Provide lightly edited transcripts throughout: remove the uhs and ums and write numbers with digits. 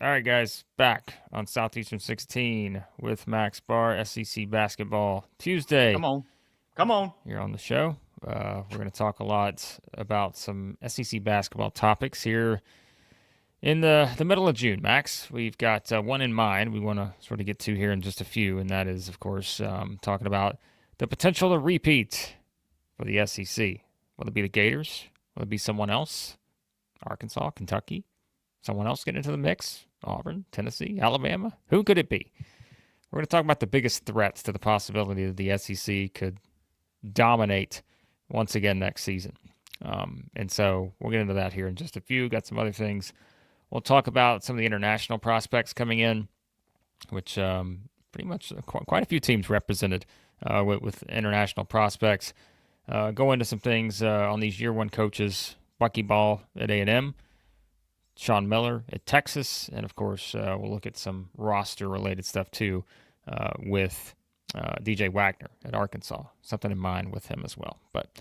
All right, guys, back on Southeastern 16 with Max Barr, SEC Basketball Tuesday Come on. Come on. here on the show. We're going to talk a lot about some SEC basketball topics here in the middle of June, Max. We've got one in mind we want to sort of get to here in just a few, and that is, of course, talking about the potential to repeat for the SEC. Will it be the Gators? Will it be someone else? Arkansas, Kentucky? Someone else get into the mix? Auburn, Tennessee, Alabama? Who could it be? We're going to talk about the biggest threats to the possibility that the SEC could dominate once again next season. And so we'll get into that here in just a few. Got some other things. We'll talk about some of the international prospects coming in, which pretty much quite a few teams represented with international prospects. Go into some things on these year one coaches, Bucky Ball at A&M, Sean Miller at Texas, and of course, we'll look at some roster-related stuff too with DJ Wagner at Arkansas. Something in mind with him as well. But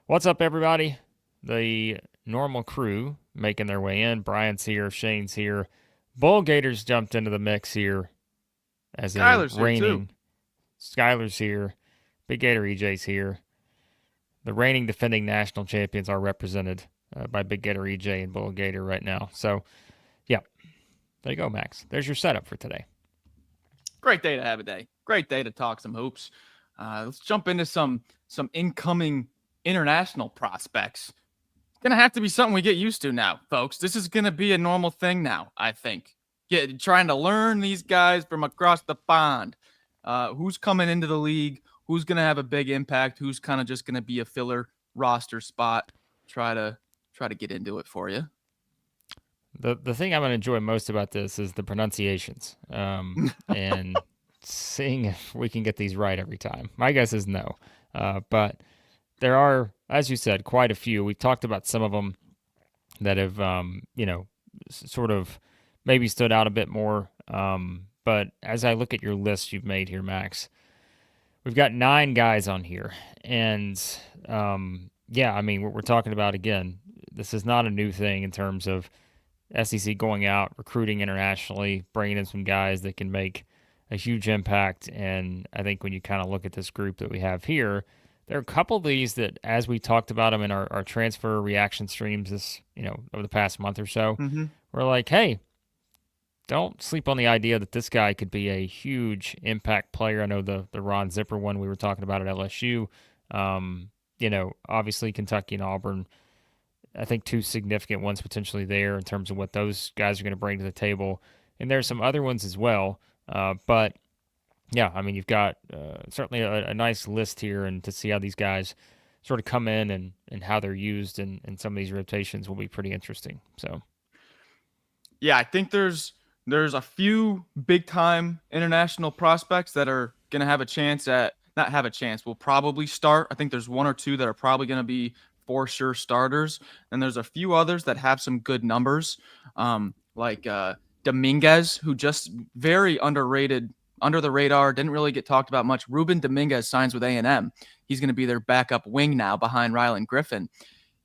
what's up, everybody? The normal crew making their way in. Brian's here, Shane's here. Bull Gators jumped into the mix here as a Skylar's here reigning. too. Skylar's here. Big Gator EJ's here. The reigning defending national champions are represented by Big Gator EJ and Bull Gator right now. So, yeah, there you go, Max. There's your setup for today. Great day to have a day. Great day to talk some hoops. Let's jump into some incoming international prospects. It's gonna have to be something we get used to now, folks. This is gonna be a normal thing now. I think. Trying to learn these guys from across the pond. Who's coming into the league? Who's gonna have a big impact? Who's kind of just gonna be a filler roster spot? Try to get into it for you. The thing I'm going to enjoy most about this is the pronunciations and seeing if we can get these right every time. My guess is no. But there are, as you said, quite a few. We've talked about some of them that have, sort of maybe stood out a bit more. But as I look at your list you've made here, Max, we've got 9 guys on here. And, I mean, what we're talking about, again, this is not a new thing in terms of SEC going out, recruiting internationally, bringing in some guys that can make a huge impact. And I think when you kind of look at this group that we have here, there are a couple of these that, as we talked about them in our transfer reaction streams over the past month or so, we're like, hey, don't sleep on the idea that this guy could be a huge impact player. I know the Ron Zipper one we were talking about at LSU. Obviously Kentucky and Auburn, I think 2 significant ones potentially there in terms of what those guys are going to bring to the table. And there's some other ones as well. But, yeah, I mean, you've got certainly a nice list here, and to see how these guys sort of come in and how they're used in some of these rotations will be pretty interesting. So, yeah, I think there's a few big-time international prospects that are going to have a chance will probably start. I think there's 1 or 2 that are probably going to be for sure starters. And there's a few others that have some good numbers, like Dominguez, who just very underrated, under the radar, didn't really get talked about much. Ruben Dominguez signs with A&M. He's going to be their backup wing now behind Rylan Griffin.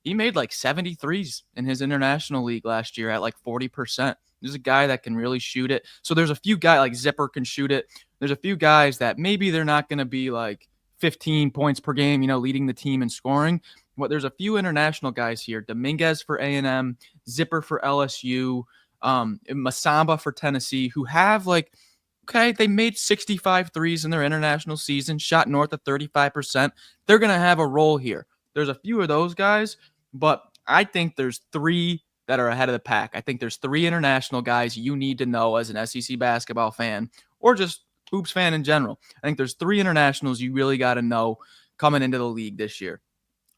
He made like 73s in his international league last year at like 40%. There's a guy that can really shoot it. So there's a few guys like Zipper can shoot it. There's a few guys that maybe they're not going to be like 15 points per game, leading the team in scoring. But there's a few international guys here. Dominguez for A&M, Zipper for LSU, Masamba for Tennessee, who have they made 65 threes in their international season, shot north of 35%. They're going to have a role here. There's a few of those guys, but I think there's 3 that are ahead of the pack. I think there's 3 international guys you need to know as an SEC basketball fan or just hoops fan in general. I think there's 3 internationals you really got to know coming into the league this year.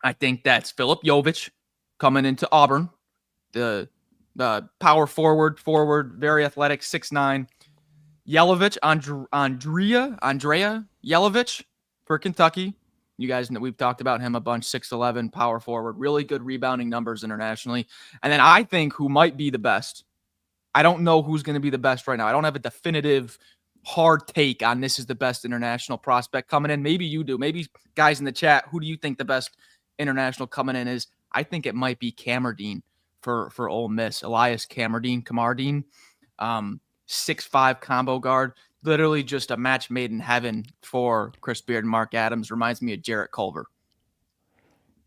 I think that's Filip Jovic coming into Auburn, the power forward, very athletic, 6'9". Yelovich, Andrea Yelovich for Kentucky. You guys know we've talked about him a bunch, 6'11", power forward, really good rebounding numbers internationally. And then I think who might be the best. I don't know who's going to be the best right now. I don't have a definitive hard take on this is the best international prospect coming in. Maybe you do. Maybe guys in the chat, who do you think the best international coming in is? I think it might be Kamardine for Ole Miss. Elias Kamardine. 6'5" combo guard. Literally just a match made in heaven for Chris Beard and Mark Adams. Reminds me of Jarrett Culver.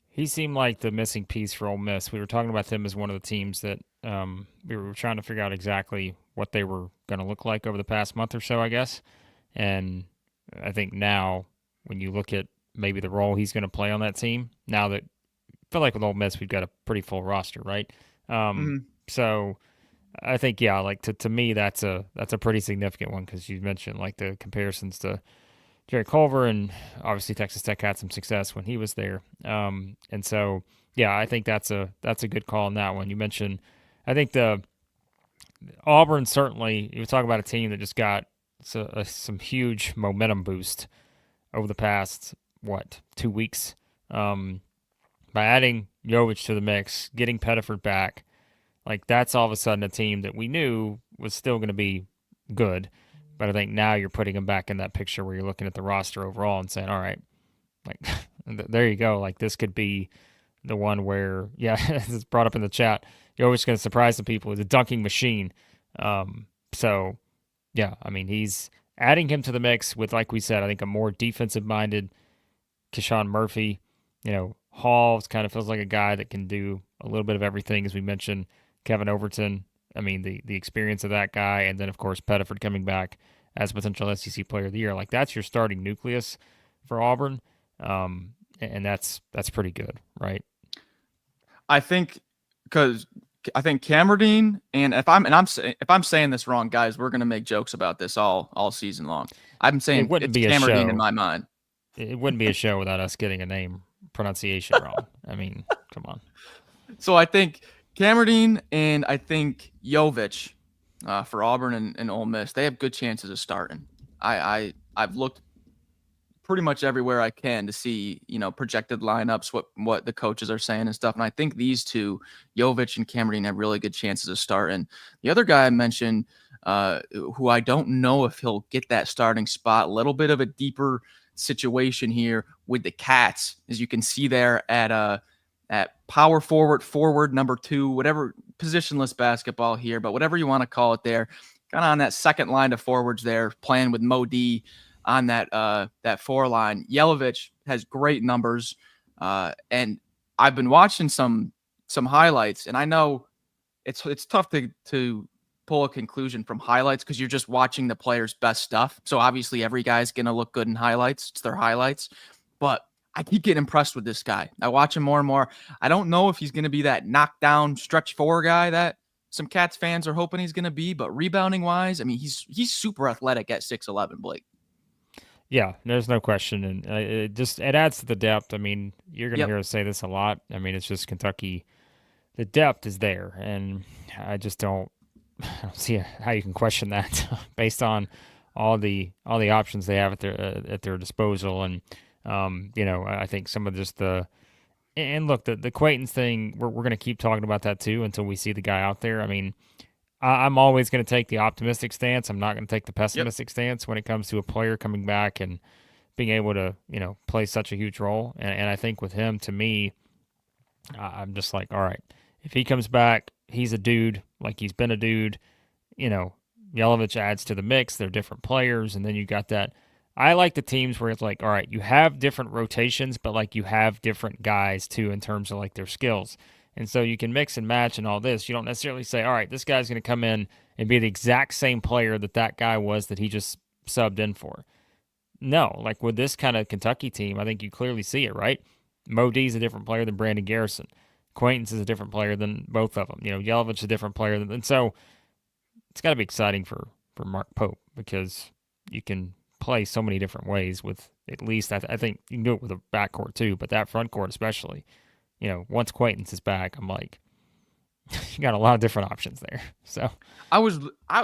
He seemed like the missing piece for Ole Miss. We were talking about them as one of the teams that we were trying to figure out exactly what they were going to look like over the past month or so, I guess. And I think now, when you look at maybe the role he's going to play on that team, now that I feel like with Ole Miss we've got a pretty full roster, right? So I think like to me that's a pretty significant one because you mentioned like the comparisons to Jerry Culver, and obviously Texas Tech had some success when he was there. And so, I think that's a good call on that one. You mentioned, I think the Auburn certainly. You talk about a team that just got some huge momentum boost over the past 2 weeks by adding Jovic to the mix, getting Pettiford back. Like that's all of a sudden a team that we knew was still going to be good. But I think now you're putting him back in that picture where you're looking at the roster overall and saying, all right, like there you go. Like this could be the one where, it's brought up in the chat. You're always going to surprise the people with a dunking machine. So, I mean, he's adding him to the mix with, like we said, I think a more defensive-minded Keshawn Murphy. Hall kind of feels like a guy that can do a little bit of everything, as we mentioned. Kevin Overton. I mean, the experience of that guy, and then, of course, Pettiford coming back as potential SEC Player of the Year. Like, that's your starting nucleus for Auburn, and that's pretty good, right? I think Cameron, and if I'm saying this wrong, guys, we're gonna make jokes about this all season long. I'm saying it's Cameron in my mind. It wouldn't be a show without us getting a name pronunciation wrong. I mean, come on. So I think Cameron and I think Jovic for Auburn and Ole Miss, they have good chances of starting. I've looked pretty much everywhere I can to see, projected lineups, what the coaches are saying and stuff. And I think these two, Jovic and Cameron, have really good chances of starting. The other guy I mentioned, who I don't know if he'll get that starting spot, a little bit of a deeper situation here with the Cats, as you can see there at power forward number 2, whatever, positionless basketball here, but whatever you want to call it there, kind of on that second line of forwards there, playing with Mo D on that 4 line. Yelovich has great numbers, and I've been watching some highlights, and I know it's tough to pull a conclusion from highlights because you're just watching the player's best stuff. So obviously every guy's gonna look good in highlights. It's their highlights, but I keep getting impressed with this guy. I watch him more and more. I don't know if he's going to be that knockdown stretch 4 guy that some Cats fans are hoping he's going to be, but rebounding wise, I mean, he's super athletic at 6'11", Blake. Yeah, there's no question. And it adds to the depth. I mean, you're going to hear us say this a lot. I mean, it's just Kentucky. The depth is there. And I don't see how you can question that based on all the options they have at their disposal. And, I think some of just and look, the Quayton's thing, we're going to keep talking about that too until we see the guy out there. I mean, I'm always going to take the optimistic stance. I'm not going to take the pessimistic stance when it comes to a player coming back and being able to, play such a huge role. And I think with him, to me, I'm just like, all right, if he comes back, he's a dude, like he's been a dude. Yelovich adds to the mix. They're different players. And then you got that. I like the teams where it's like, all right, you have different rotations, but like you have different guys too in terms of like their skills. And so you can mix and match and all this. You don't necessarily say, all right, this guy's going to come in and be the exact same player that guy was that he just subbed in for. No, like with this kind of Kentucky team, I think you clearly see it, right? Mo D's a different player than Brandon Garrison. Quaintance is a different player than both of them. Yelovich is a different player and so it's got to be exciting for Mark Pope because you can play so many different ways with at least I think you can do it with a backcourt too, but that front court especially. Once Quaintance is back, I'm like, you got a lot of different options there. So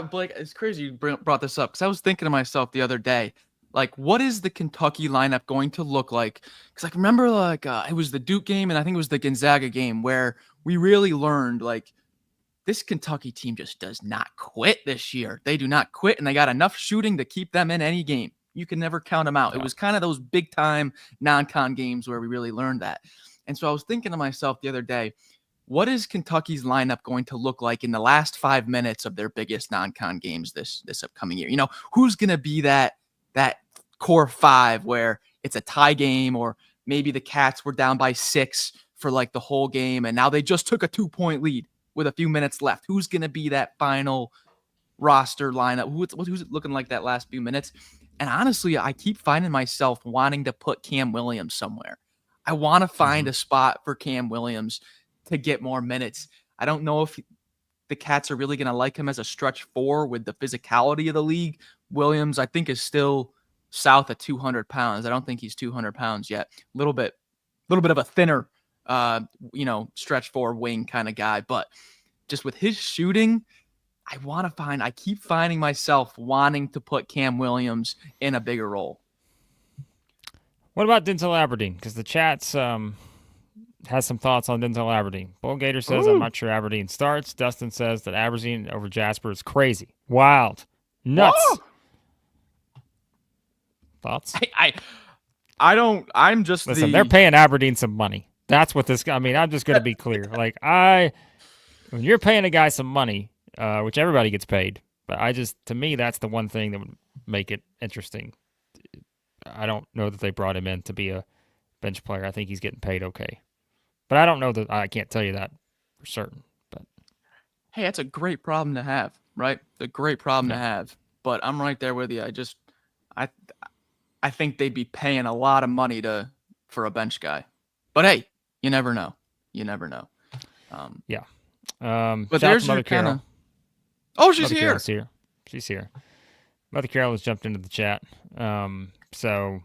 Blake, it's crazy you brought this up because I was thinking to myself the other day, like, what is the Kentucky lineup going to look like? Because I remember it was the Duke game and I think it was the Gonzaga game where we really learned like this Kentucky team just does not quit this year. They do not quit, and they got enough shooting to keep them in any game. You can never count them out. Yeah. It was kind of those big-time non-con games where we really learned that. And so I was thinking to myself the other day, what is Kentucky's lineup going to look like in the last 5 minutes of their biggest non-con games this upcoming year? Who's going to be that core 5 where it's a tie game, or maybe the Cats were down by 6 for like the whole game and now they just took a 2-point lead with a few minutes left? Who's going to be that final roster lineup? Who's it looking like that last few minutes? And honestly, I keep finding myself wanting to put Cam Williams somewhere. I want to find a spot for Cam Williams to get more minutes. I don't know if the Cats are really going to like him as a stretch 4 with the physicality of the league. Williams, I think, is still south of 200 pounds. I don't think he's 200 pounds yet. A little bit of a thinner, stretch 4 wing kind of guy. But just with his shooting, I keep finding myself wanting to put Cam Williams in a bigger role. What about Denzel Aberdeen? Because the chats has some thoughts on Denzel Aberdeen. Bull Gator says, I'm not sure Aberdeen starts. Dustin says that Aberdeen over Jasper is crazy. Wild. Nuts. Whoa! Thoughts? Listen, they're paying Aberdeen some money. That's what this, I'm just going to be clear. Like, when you're paying a guy some money, which everybody gets paid, but to me, that's the one thing that would make it interesting. I don't know that they brought him in to be a bench player. I think he's getting paid okay. But I don't know that, I can't tell you that for certain. But hey, that's a great problem to have, right? It's a great problem to have. But I'm right there with you. I think they'd be paying a lot of money for a bench guy. But hey, you never know. but there's Mother Carol. Oh, she's Mother here. Carol's here. She's here. Mother Carol has jumped into the chat. So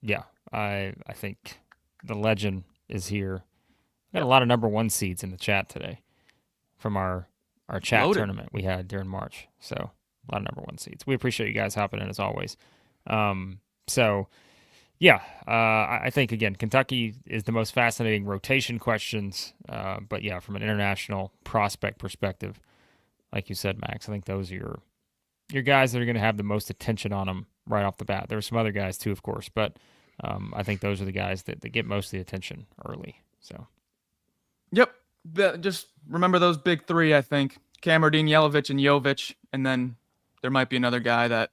yeah, I think the legend is here. We got a lot of number 1 seeds in the chat today from our chat tournament we had during March. So a lot of number 1 seeds. We appreciate you guys hopping in as always. I think again, Kentucky is the most fascinating rotation questions. But yeah, from an international prospect perspective, like you said, Max, I think those are your guys that are going to have the most attention on them right off the bat. There are some other guys too, of course, but I think those are the guys that get most of the attention early. So, yep. Just remember those big 3. I think Kamardine, Yelovich, and Jovic, and then there might be another guy that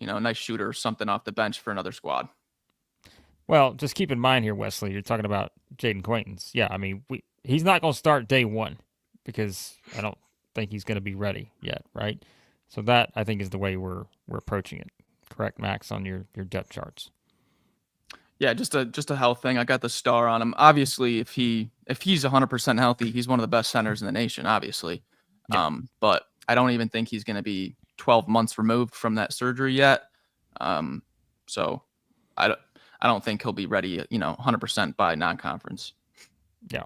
a nice shooter or something off the bench for another squad. Well, just keep in mind here, Wesley, you're talking about Jaden Quaintance. Yeah, he's not going to start day 1 because I don't think he's going to be ready yet, right? So that, I think, is the way we're approaching it. Correct, Max, on your depth charts? Yeah, just a health thing. I got the star on him. Obviously, if he's 100% healthy, he's one of the best centers in the nation, obviously. Yeah. But I don't even think he's going to be 12 months removed from that surgery yet. So I don't think he'll be ready, 100% by non-conference. Yeah.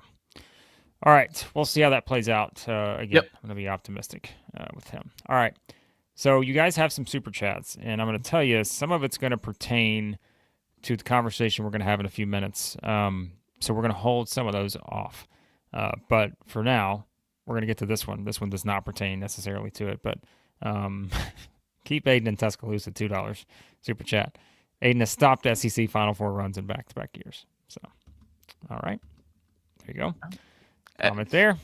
All right. We'll see how that plays out. Again, yep. I'm going to be optimistic with him. All right. So you guys have some super chats, and I'm going to tell you some of it's going to pertain to the conversation we're going to have in a few minutes. So we're going to hold some of those off. But for now, we're going to get to this one. This one does not pertain necessarily to it, but keep Aiden in Tuscaloosa, $2 super chat. Aiden has stopped SEC Final Four runs in back-to-back years. So, all right. There you go. Comment there.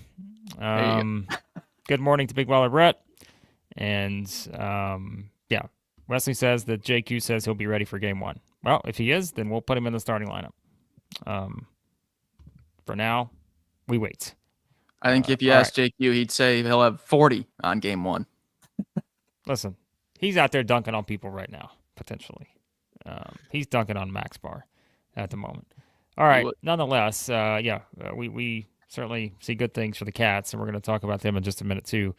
Good morning to Big Baller Brett. And, Wesley says that JQ says he'll be ready for game 1. Well, if he is, then we'll put him in the starting lineup. For now, we wait. I think if you ask JQ, he'd say he'll have 40 on game 1. Listen, he's out there dunking on people right now, potentially. He's dunking on Max Barr at the moment. All right. Nonetheless, we certainly see good things for the Cats, and we're going to talk about them in just a minute, too.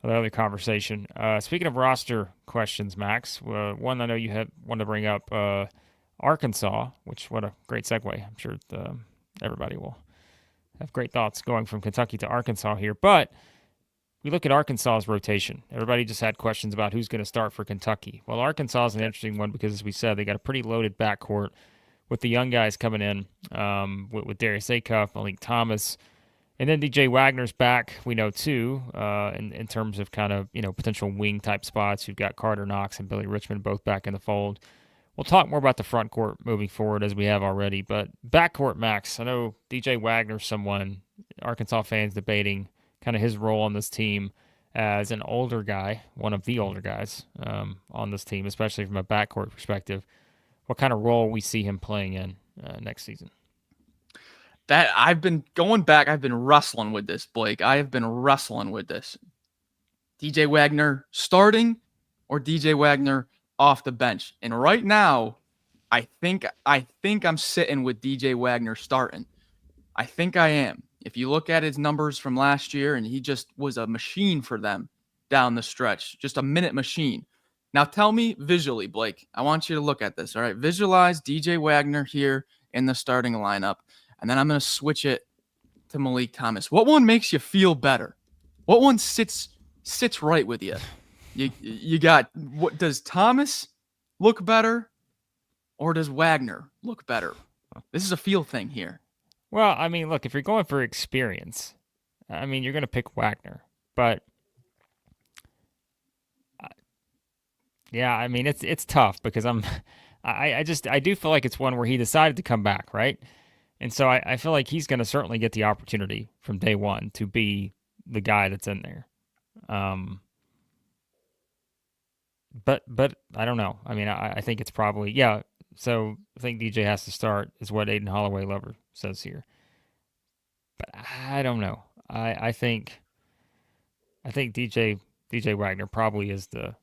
Another conversation. Speaking of roster questions, Max, one I know you had wanted to bring up, Arkansas, which what a great segue. I'm sure everybody will have great thoughts going from Kentucky to Arkansas here. But we look at Arkansas's rotation. Everybody just had questions about who's going to start for Kentucky. Well, Arkansas is an interesting one because, as we said, they got a pretty loaded backcourt with the young guys coming in with Darius Acuff, Malik Thomas. And then DJ Wagner's back, we know, too, in terms of kind of, potential wing-type spots. You've got Carter Knox and Billy Richmond both back in the fold. We'll talk more about the front court moving forward as we have already. But backcourt, Max, I know DJ Wagner's someone Arkansas fans debating kind of his role on this team as an older guy, one of the older guys on this team, especially from a backcourt perspective. What kind of role we see him playing in next season? That I've been going back. I've been wrestling with this, Blake. I have been wrestling with this. DJ Wagner starting or DJ Wagner off the bench. And right now, I think I'm sitting with DJ Wagner starting. I think I am. If you look at his numbers from last year, and he just was a machine for them down the stretch, just a minute machine. Now tell me visually, Blake, I want you to look at this. All right, visualize DJ Wagner here in the starting lineup, and then I'm going to switch it to Malik Thomas. What one makes you feel better? What one sits right with you? You got, what does Thomas look better, or does Wagner look better? This is a feel thing here. Well, I mean, look, if you're going for experience, I mean, you're going to pick Wagner. But, yeah, I mean, it's tough because I do feel like it's one where he decided to come back, right? And so I feel like he's going to certainly get the opportunity from day one to be the guy that's in there. But I don't know. I mean, I think it's probably, yeah. So I think DJ has to start, is what Aiden Holloway Lover says here. But I don't know. I think DJ Wagner probably is the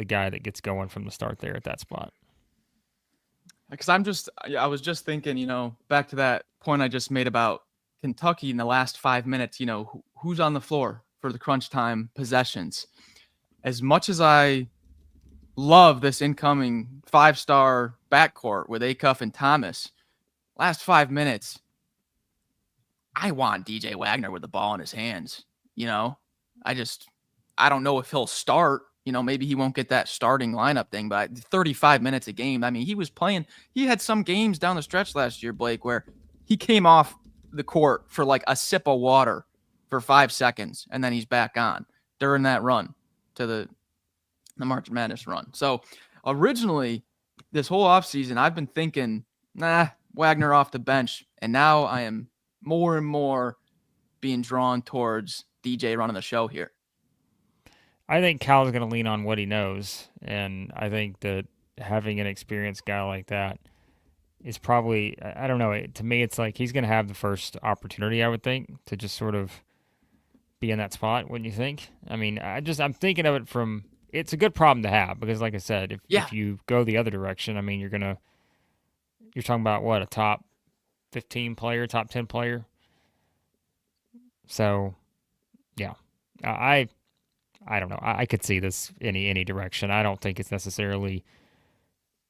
guy that gets going from the start there at that spot. Because I was just thinking, back to that point I just made about Kentucky in the last 5 minutes, who's on the floor for the crunch time possessions. As much as I love this incoming 5-star backcourt with Acuff and Thomas, last 5 minutes, I want DJ Wagner with the ball in his hands. I don't know if he'll start. Maybe he won't get that starting lineup thing, but 35 minutes a game. I mean, he had some games down the stretch last year, Blake, where he came off the court for like a sip of water for 5 seconds, and then he's back on during that run to the March Madness run. So originally, this whole offseason, I've been thinking, Wagner off the bench, and now I am more and more being drawn towards DJ running the show here. I think Cal's going to lean on what he knows, and I think that having an experienced guy like that is probably, I don't know, to me it's like he's going to have the first opportunity, I would think, to just sort of be in that spot, wouldn't you think? I mean, I'm thinking of it from, it's a good problem to have, because like I said, if you go the other direction, I mean, you're talking about what, a top 15 player, top 10 player. So, yeah, I don't know. I could see this any direction. I don't think it's necessarily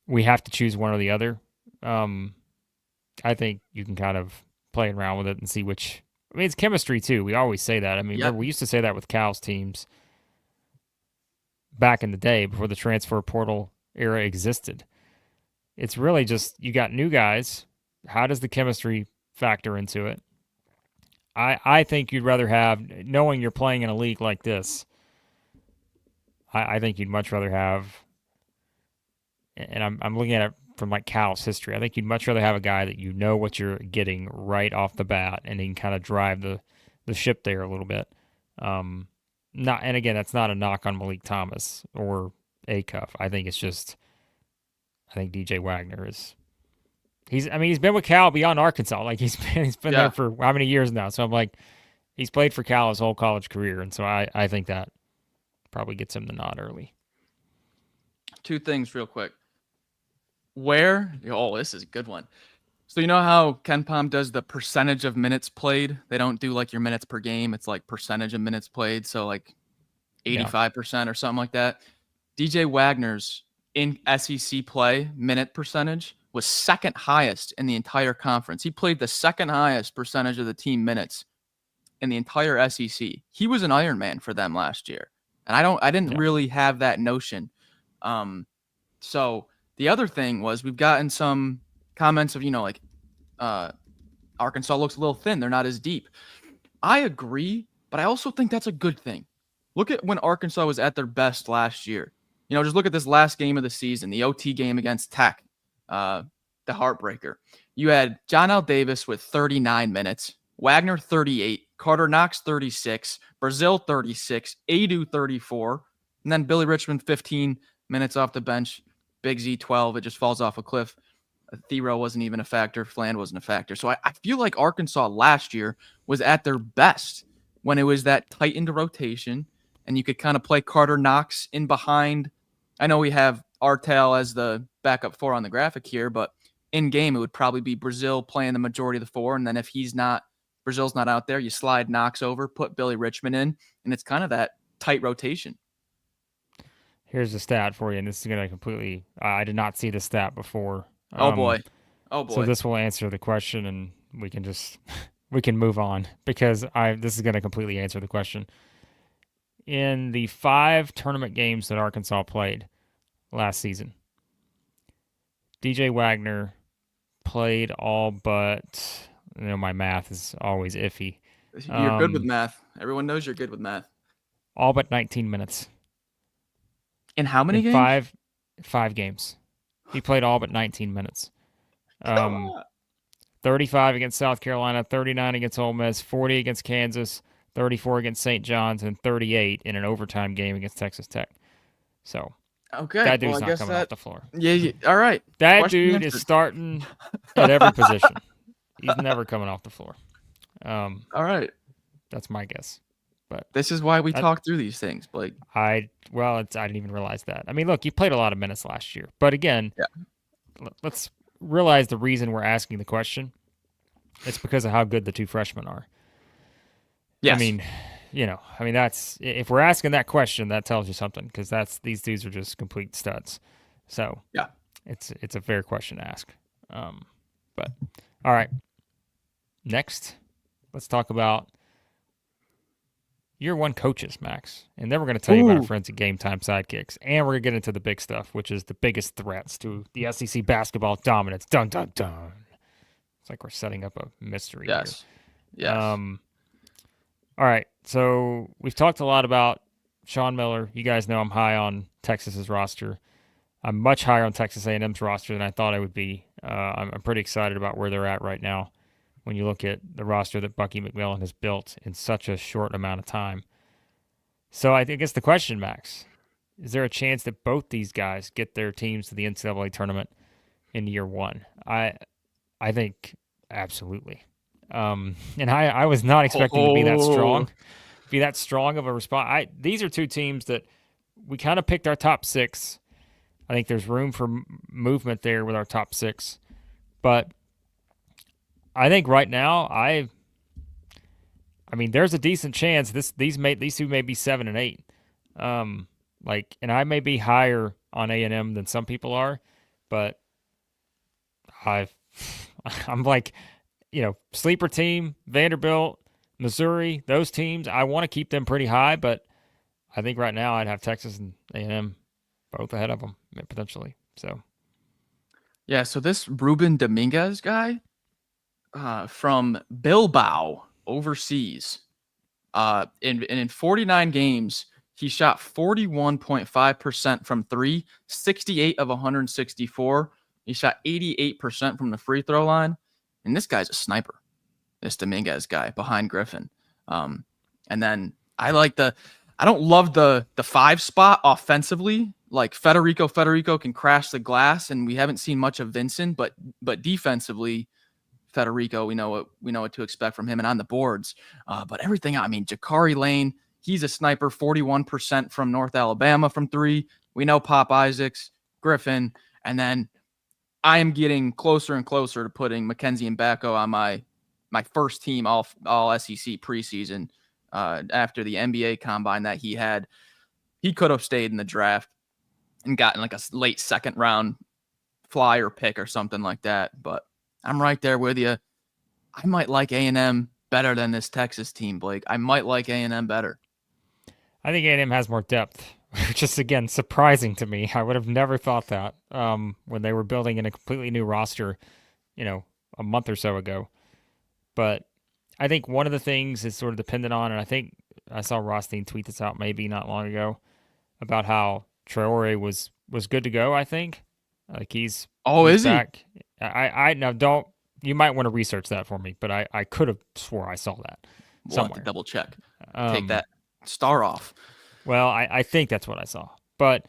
we have to choose one or the other. I think you can kind of play around with it and see which. I mean, it's chemistry too. We always say that. I mean, we used to say that with Cal's teams back in the day before the transfer portal era existed. It's really just you got new guys. How does the chemistry factor into it? I think you'd rather have, knowing you're playing in a league like this, I think you'd much rather have, and I'm looking at it from like Cal's history, I think you'd much rather have a guy that you know what you're getting right off the bat, and he can kind of drive the ship there a little bit. And again, that's not a knock on Malik Thomas or Acuff. I think DJ Wagner is. He's been with Cal beyond Arkansas. Like he's been there for how many years now? So I'm like, he's played for Cal his whole college career, and so I think that probably gets him the nod early. 2 things real quick. This is a good one. So you know how KenPom does the percentage of minutes played? They don't do like your minutes per game. It's like percentage of minutes played. So like 85% or something like that. DJ Wagner's in SEC play minute percentage was second highest in the entire conference. He played the second highest percentage of the team minutes in the entire SEC. He was an Iron Man for them last year. And I didn't really have that notion. So the other thing was we've gotten some comments of, Arkansas looks a little thin. They're not as deep. I agree, but I also think that's a good thing. Look at when Arkansas was at their best last year. Just look at this last game of the season, the OT game against Tech, the heartbreaker. You had John L. Davis with 39 minutes, Wagner 38, Carter Knox 36, Brazil 36, Adu 34, and then Billy Richmond 15 minutes off the bench. Big Z 12. It just falls off a cliff. Thero wasn't even a factor. Fland wasn't a factor. So I feel like Arkansas last year was at their best when it was that tightened rotation and you could kind of play Carter Knox in behind. I know we have Artel as the backup 4 on the graphic here, but in game, it would probably be Brazil playing the majority of the 4. And then if Brazil's not out there, you slide Knox over, put Billy Richmond in, and it's kind of that tight rotation. Here's a stat for you, and this is going to completely, I did not see the stat before. Oh boy. So this will answer the question, and we can just, we can move on because this is going to completely answer the question. In the 5 tournament games that Arkansas played last season, DJ Wagner played all but, my math is always iffy. You're good with math. Everyone knows you're good with math. All but 19 minutes. In how many games? 5 games. He played all but 19 minutes. 35 against South Carolina, 39 against Ole Miss, 40 against Kansas, 34 against St. John's, and 38 in an overtime game against Texas Tech. So, okay, that dude's not coming off the floor. Yeah, all right. That dude is starting at every position. He's never coming off the floor. All right. That's my guess. But this is why we talk through these things, Blake. I didn't even realize that. I mean, look, you played a lot of minutes last year. But again, let's realize the reason we're asking the question. It's because of how good the 2 freshmen are. Yes. I mean, that's, if we're asking that question, that tells you something, because these dudes are just complete studs. So yeah, it's a fair question to ask. But all right, next, let's talk about year 1 coaches, Max, and then we're going to tell you about our friends at Game Time Sidekicks, and we're going to get into the big stuff, which is the biggest threats to the SEC basketball dominance. Dun dun dun. It's like we're setting up a mystery. Yes. Here. Yes. All right, so we've talked a lot about Sean Miller. You guys know I'm high on Texas's roster. I'm much higher on Texas A&M's roster than I thought I would be. I'm pretty excited about where they're at right now when you look at the roster that Bucky McMillan has built in such a short amount of time. So I guess the question, Max, is there a chance that both these guys get their teams to the NCAA tournament in year 1? I think absolutely. And I was not expecting to be that strong of a response. These are 2 teams that we kind of picked our top 6. I think there's room for movement there with our top 6, but I think right now, I mean, there's a decent chance these 2 may be 7 and 8. And I may be higher on A&M than some people are, but I'm like, sleeper team, Vanderbilt, Missouri, those teams, I want to keep them pretty high, but I think right now I'd have Texas and A&M both ahead of them potentially. So, yeah. So this Ruben Dominguez guy, from Bilbao overseas, in 49 games, he shot 41.5% from 3, 68 of 164. He shot 88% from the free throw line. And this guy's a sniper, this Dominguez guy behind Griffin. And then I don't love the 5 spot offensively. Like Federico can crash the glass, and we haven't seen much of Vincent, but defensively, Federico, we know what to expect from him, and on the boards. But everything, I mean, Jakari Lane, he's a sniper, 41% from North Alabama from 3. We know Pop Isaacs, Griffin, and then I am getting closer and closer to putting Mackenzie and Backo on my first team all SEC preseason. After the NBA combine that he had, he could have stayed in the draft and gotten like a late 2nd round flyer pick or something like that. But I'm right there with you. I might like A&M better than this Texas team, Blake. I might like A&M better. I think A&M has more depth, which is, again, surprising to me. I would have never thought that when they were building in a completely new roster, a month or so ago. But I think one of the things is sort of dependent on, and I think I saw Rothstein tweet this out maybe not long ago, about how Traore was good to go, I think. Like he's is back. he? I now don't You might want to research that for me, but I could have swore I saw that We'll have somewhere. to double check. Take that star off. Well, I think that's what I saw. But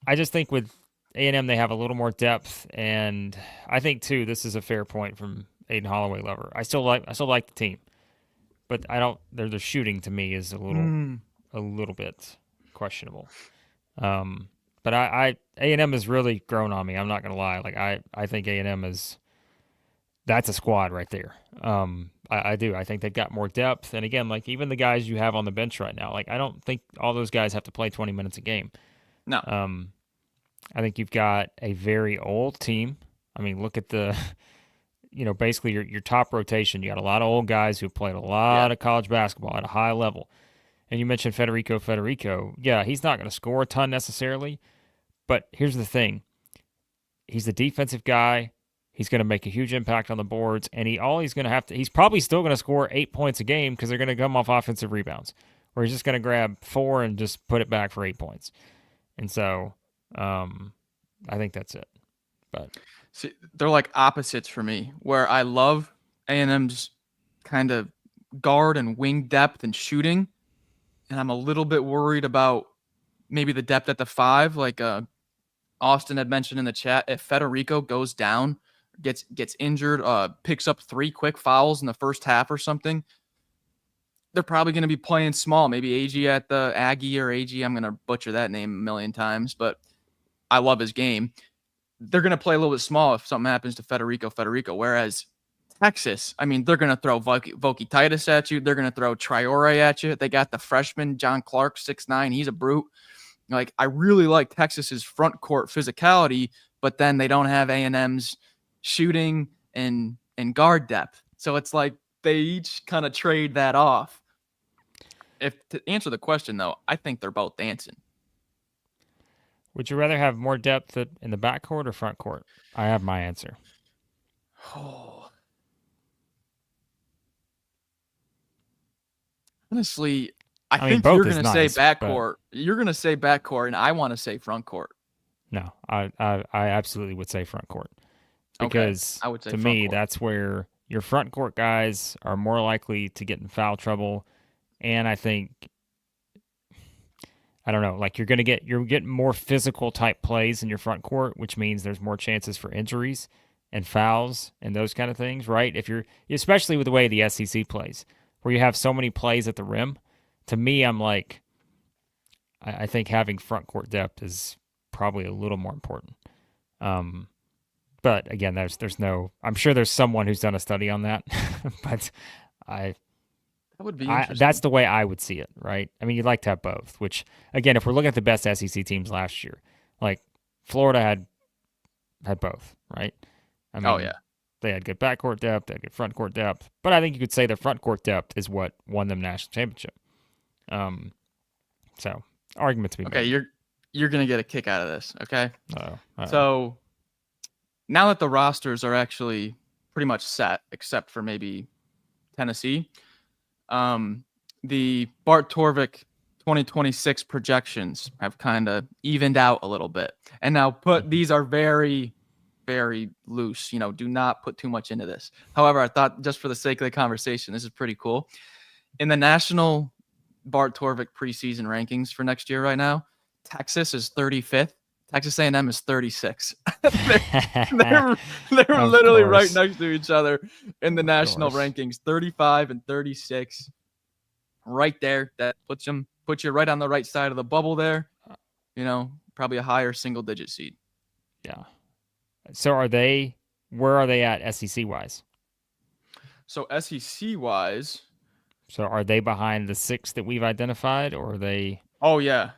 I just think with A&M, they have a little more depth. And I think, too, this is a fair point from Aiden Holloway Lover. I still like the team. But I don't. Their shooting to me is a little bit questionable. But A&M has really grown on me. I'm not gonna lie. Like I think A&M that's a squad right there. I do. I think they've got more depth. And again, like even the guys you have on the bench right now, like I don't think all those guys have to play 20 minutes a game. No. I think you've got a very old team. I mean, look at the basically your top rotation. You got a lot of old guys who played a lot of college basketball at a high level. And you mentioned Federico. Yeah, he's not going to score a ton necessarily, but here's the thing. He's the defensive guy. He's going to make a huge impact on the boards, and he's probably still going to score 8 points a game because they're going to come off offensive rebounds, where he's just going to grab 4 and just put it back for 8 points. And so I think that's it. But see, they're like opposites for me, where I love A&M's kind of guard and wing depth and shooting, and I'm a little bit worried about maybe the depth at the 5, like Austin had mentioned in the chat. If Federico goes down, gets injured, picks up 3 quick fouls in the first half or something, they're probably going to be playing small. Maybe AG at the Aggie or AG. I'm going to butcher that name a million times, but I love his game. They're going to play a little bit small if something happens to Federico. Whereas Texas, I mean, they're going to throw Voki Titus at you. They're going to throw Traore at you. They got the freshman, John Clark, 6'9". He's a brute. Like, I really like Texas's front court physicality, but then they don't have A&M's shooting and guard depth. So it's like they each kind of trade that off. To answer the question, though, I think they're both dancing. Would you rather have more depth in the backcourt or front court? I have my answer. Oh. Honestly, I think you're going to say backcourt. You're going to say backcourt, and I want to say front court. No, I absolutely would say front court. Because I would say to me, that's where your front court guys are more likely to get in foul trouble. And I think, I don't know, like you're getting more physical type plays in your front court, which means there's more chances for injuries and fouls and those kind of things, right? Especially with the way the SEC plays, where you have so many plays at the rim. To me, I'm like, I think having front court depth is probably a little more important. But again, there's no. I'm sure there's someone who's done a study on that, but that would be interesting. That's the way I would see it, right? I mean, you'd like to have both. Which again, if we're looking at the best SEC teams last year, like Florida had both, right? I mean, they had good backcourt depth, they had good front court depth, but I think you could say their front court depth is what won them national championship. So argument to be made. Okay, you're gonna get a kick out of this, okay? So now that the rosters are actually pretty much set, except for maybe Tennessee, the Bart Torvik 2026 projections have kind of evened out a little bit. And now these are very, very loose. Do not put too much into this. However, I thought just for the sake of the conversation, this is pretty cool. In the national Bart Torvik preseason rankings for next year right now, Texas is 35th. Texas A&M is 36. they're literally right next to each other in the national rankings, 35 and 36. Right there, that puts you right on the right side of the bubble there. Probably a higher single-digit seed. Yeah. So where are they at SEC wise? So SEC wise. So are they behind the 6 that we've identified, or are they? Oh yeah.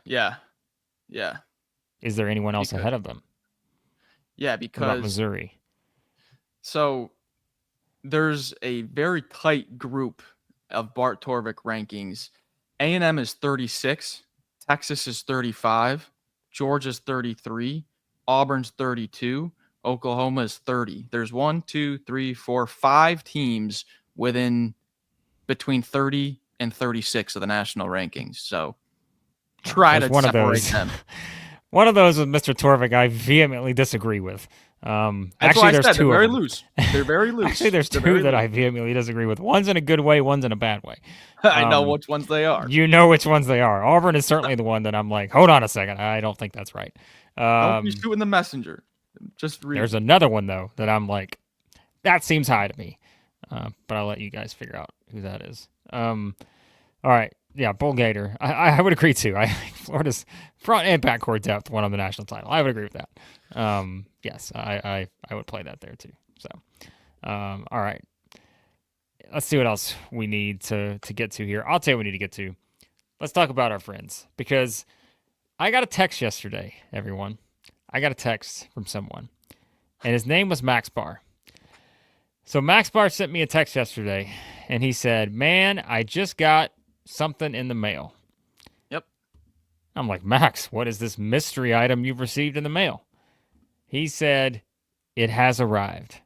Is there anyone else ahead of them? Yeah, because what about Missouri. So there's a very tight group of Bart Torvik rankings. A&M is 36, Texas is 35, Georgia's 33, Auburn's 32, Oklahoma is 30. There's 5 teams between 30 and 36 of the national rankings. So try to separate them. One of those with Mr. Torvik I vehemently disagree with. That's Actually, why I there's said two they're very of them. loose. They're very loose. Actually, there's two that I vehemently disagree with. One's in a good way, one's in a bad way. I know which ones they are. You know which ones they are. Auburn is certainly the one that I'm like, hold on a second. I don't think that's right. Don't be shooting the messenger. Just read. There's another one, though, that I'm like, that seems high to me. But I'll let you guys figure out who that is. All right. Yeah, Bull Gator. I would agree, too. I think Florida's front and backcourt depth won on the national title. I would agree with that. Yes, I would play that there, too. So, all right. Let's see what else we need to get to here. I'll tell you what we need to get to. Let's talk about our friends, because I got a text yesterday, everyone. I got a text from someone, and his name was Max Barr. So Max Barr sent me a text yesterday, and he said, man, I just got something in the mail. Yep. I'm like, Max, what is this mystery item you've received in the mail? He said, it has arrived.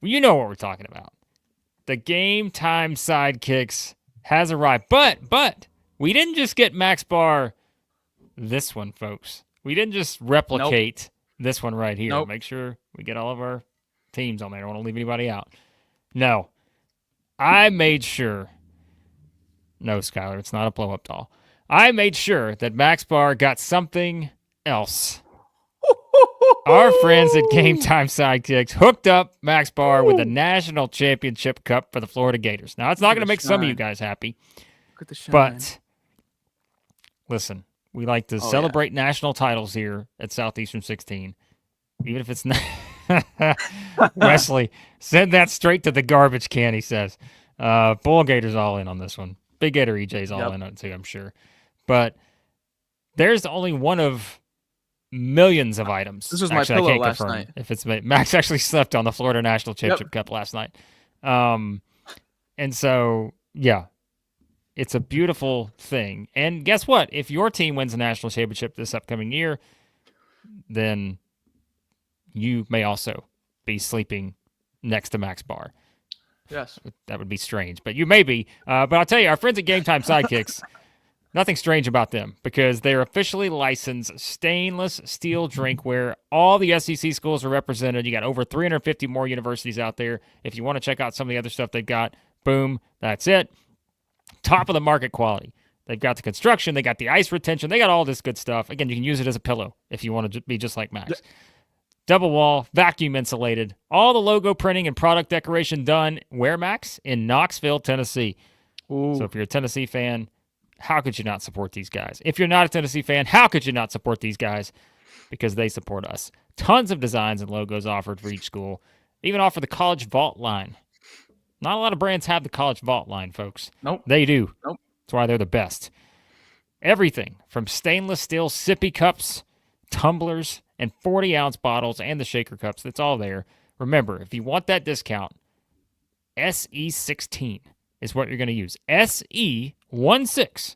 Well, you know what we're talking about. The Game Time Sidekicks has arrived. But we didn't just get Max Barr this one, folks. We didn't just replicate this one right here. Make sure we get all of our teams on there. I don't want to leave anybody out. No. I made sure. No, Skylar, it's not a blow-up doll. I made sure that Max Barr got something else. Our friends at Game Time Sidekicks hooked up Max Barr with a national championship cup for the Florida Gators. Now, it's not going to make some of you guys happy. Look at the shine. But, listen, we like to celebrate national titles here at Southeastern 16. Even if it's not. Wesley, send that straight to the garbage can, he says. Bull Gator's all in on this one. Big Gator EJ's all in on it too, I'm sure. But there's only one of millions of items. This was my pillow last night. If it's Max actually slept on the Florida National Championship Cup last night. And so, yeah, it's a beautiful thing. And guess what? If your team wins the national championship this upcoming year, then you may also be sleeping next to Max Barr. Yes. That would be strange, but you may be. But I'll tell you, our friends at Game Time Sidekicks, nothing strange about them, because they're officially licensed stainless steel drinkware. All the SEC schools are represented. You got over 350 more universities out there. If you want to check out some of the other stuff they've got, boom, that's it. Top of the market quality. They've got the construction. They got the ice retention. They got all this good stuff. Again, you can use it as a pillow if you want to be just like Max. Double wall, vacuum insulated, all the logo printing and product decoration done where, Max? In Knoxville, Tennessee. Ooh. So if you're a Tennessee fan, how could you not support these guys? If you're not a Tennessee fan, how could you not support these guys? Because they support us. Tons of designs and logos offered for each school. They even offer the College Vault line. Not a lot of brands have the College Vault line, folks. Nope. They do. Nope. That's why they're the best. Everything from stainless steel sippy cups, tumblers, and 40-ounce bottles and the shaker cups. That's all there. Remember, if you want that discount, SE16 is what you're going to use. SE16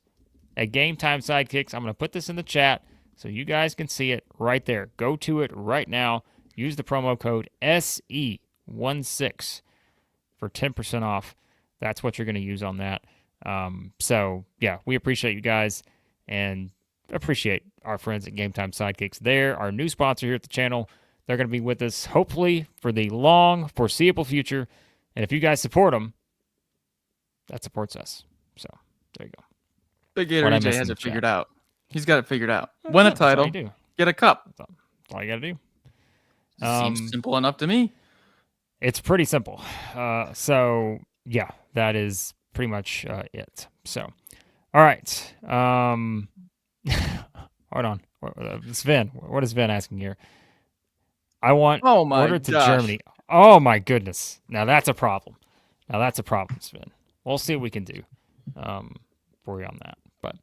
at Game Time Sidekicks. I'm going to put this in the chat so you guys can see it right there. Go to it right now. Use the promo code SE16 for 10% off. That's what you're going to use on that. So, yeah, we appreciate you guys and appreciate our friends at Game Time Sidekicks. They're our new sponsor here at the channel. They're going to be with us, hopefully, for the long, foreseeable future. And if you guys support them, that supports us. So, there you go. Big Gator EJ has it figured out. He's got it figured out. Win a title, get a cup. That's all you got to do. Seems simple enough to me. It's pretty simple. So, yeah, that is pretty much it. So, all right. Hold on. Sven, what is Sven asking here? I want ordered to Germany. Oh, my goodness. Now, that's a problem. Sven. We'll see what we can do for you on that. But,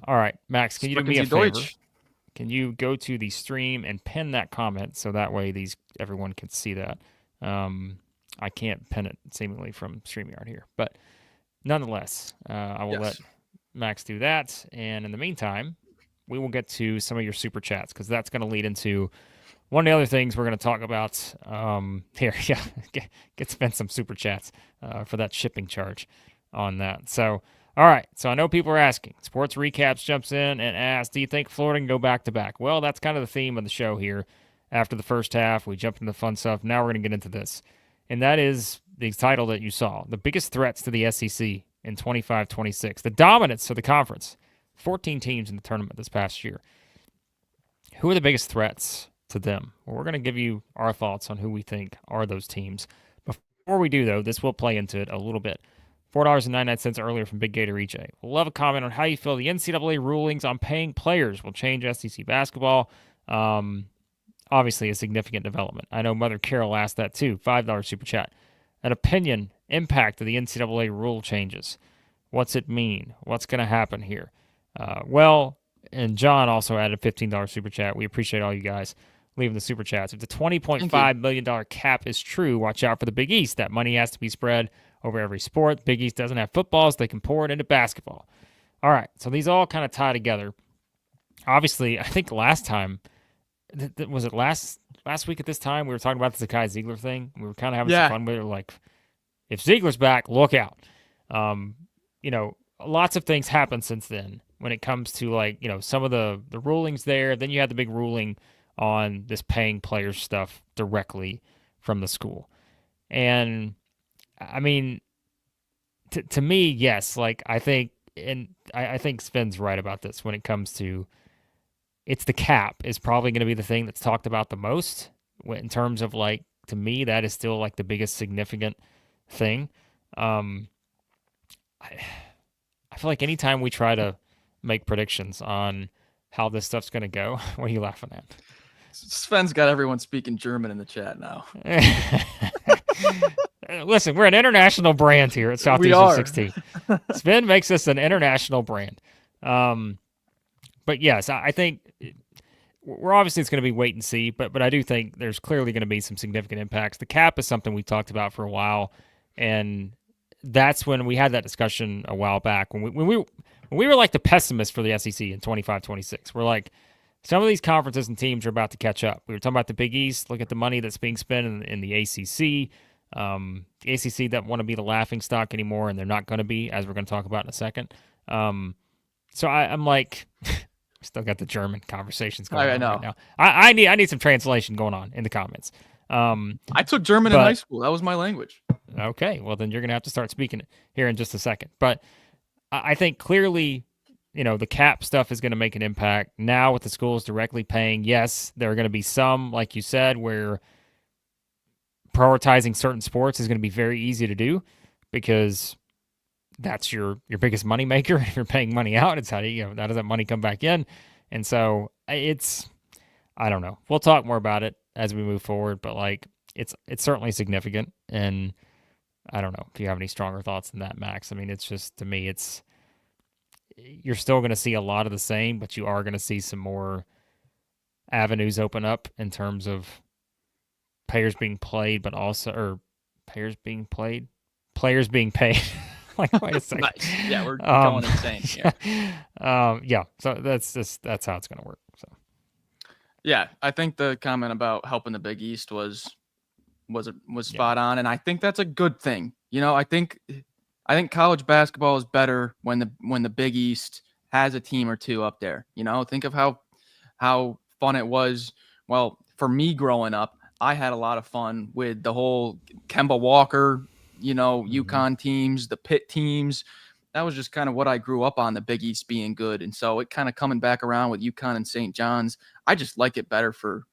all right, Max, can you do me a favor? Can you go to the stream and pin that comment so that way everyone can see that? I can't pin it seemingly from StreamYard here. But, nonetheless, I will let Max do that. And in the meantime, we will get to some of your super chats because that's going to lead into one of the other things we're going to talk about here. Yeah, get spent some super chats for that shipping charge on that. So, all right. So I know people are asking. Sports Recaps jumps in and asks, do you think Florida can go back-to-back? Well, that's kind of the theme of the show here. after the first half. We jumped into the fun stuff. Now we're going to get into this. And that is the title that you saw. The biggest threats to the SEC in 25-26. The dominance of the conference. 14 teams in the tournament this past year. Who are the biggest threats to them? Well, we're going to give you our thoughts on who we think are those teams. Before we do, though, this will play into it a little bit. $4.99 earlier from Big Gator EJ. We'll love a comment on how you feel the NCAA rulings on paying players will change SEC basketball. Obviously, a significant development. I know Mother Carol asked that too. $5 super chat. An opinion, impact of the NCAA rule changes. What's it mean? What's going to happen here? And John also added a $15 super chat. We appreciate all you guys leaving the super chats. If the $20.5 million cap is true, watch out for the Big East. That money has to be spread over every sport. Big East doesn't have football, so they can pour it into basketball. All right, so these all kind of tie together. Obviously, I think last time, was it last week at this time, we were talking about the Zakai Ziegler thing. We were kind of having some fun with it. Like, if Ziegler's back, look out. Lots of things happened since then when it comes to, like, some of the rulings there. Then you had the big ruling on this paying players stuff directly from the school. And I mean, to me, yes, like I think Sven's right about this when it comes to it's the cap is probably going to be the thing that's talked about the most in terms of, like, to me, that is still like the biggest significant thing. I feel like anytime we try to make predictions on how this stuff's going to go, what are you laughing at? Sven's got everyone speaking German in the chat now. Listen, we're an international brand here at Southeastern 16. Sven makes us an international brand. But yes, I think we're obviously it's going to be wait and see, but I do think there's clearly going to be some significant impacts. The cap is something we talked about for a while, and that's when we had that discussion a while back when we were like the pessimists for the SEC in 25-26. We're like, some of these conferences and teams are about to catch up. We were talking about the Big East. Look at the money that's being spent in the ACC. The ACC doesn't want to be the laughing stock anymore, and they're not going to be, as we're going to talk about in a second. So I'm like, still got the German conversations going on right now. I need some translation going on in the comments. I took German in high school. That was my language. Okay, well then you're going to have to start speaking it here in just a second. But I think clearly, the cap stuff is going to make an impact. Now with the schools directly paying, yes, there are going to be some, like you said, where prioritizing certain sports is going to be very easy to do because that's your biggest money maker. If you're paying money out, it's how does that money come back in? And so I don't know. We'll talk more about it as we move forward, but like it's certainly significant. And I don't know if you have any stronger thoughts than that, Max. I mean, it's just, to me, you're still going to see a lot of the same, but you are going to see some more avenues open up in terms of players being paid. Like, wait a second. Nice. Yeah, we're going insane here. So that's how it's going to work. So. Yeah, I think the comment about helping the Big East was spot on, and I think that's a good thing. I think college basketball is better when the Big East has a team or two up there. Think of how fun it was. Well, for me growing up, I had a lot of fun with the whole Kemba Walker, Yukon teams, the Pitt teams. That was just kind of what I grew up on, the Big East being good. And so it kind of coming back around with Yukon and St. John's, I just like it better for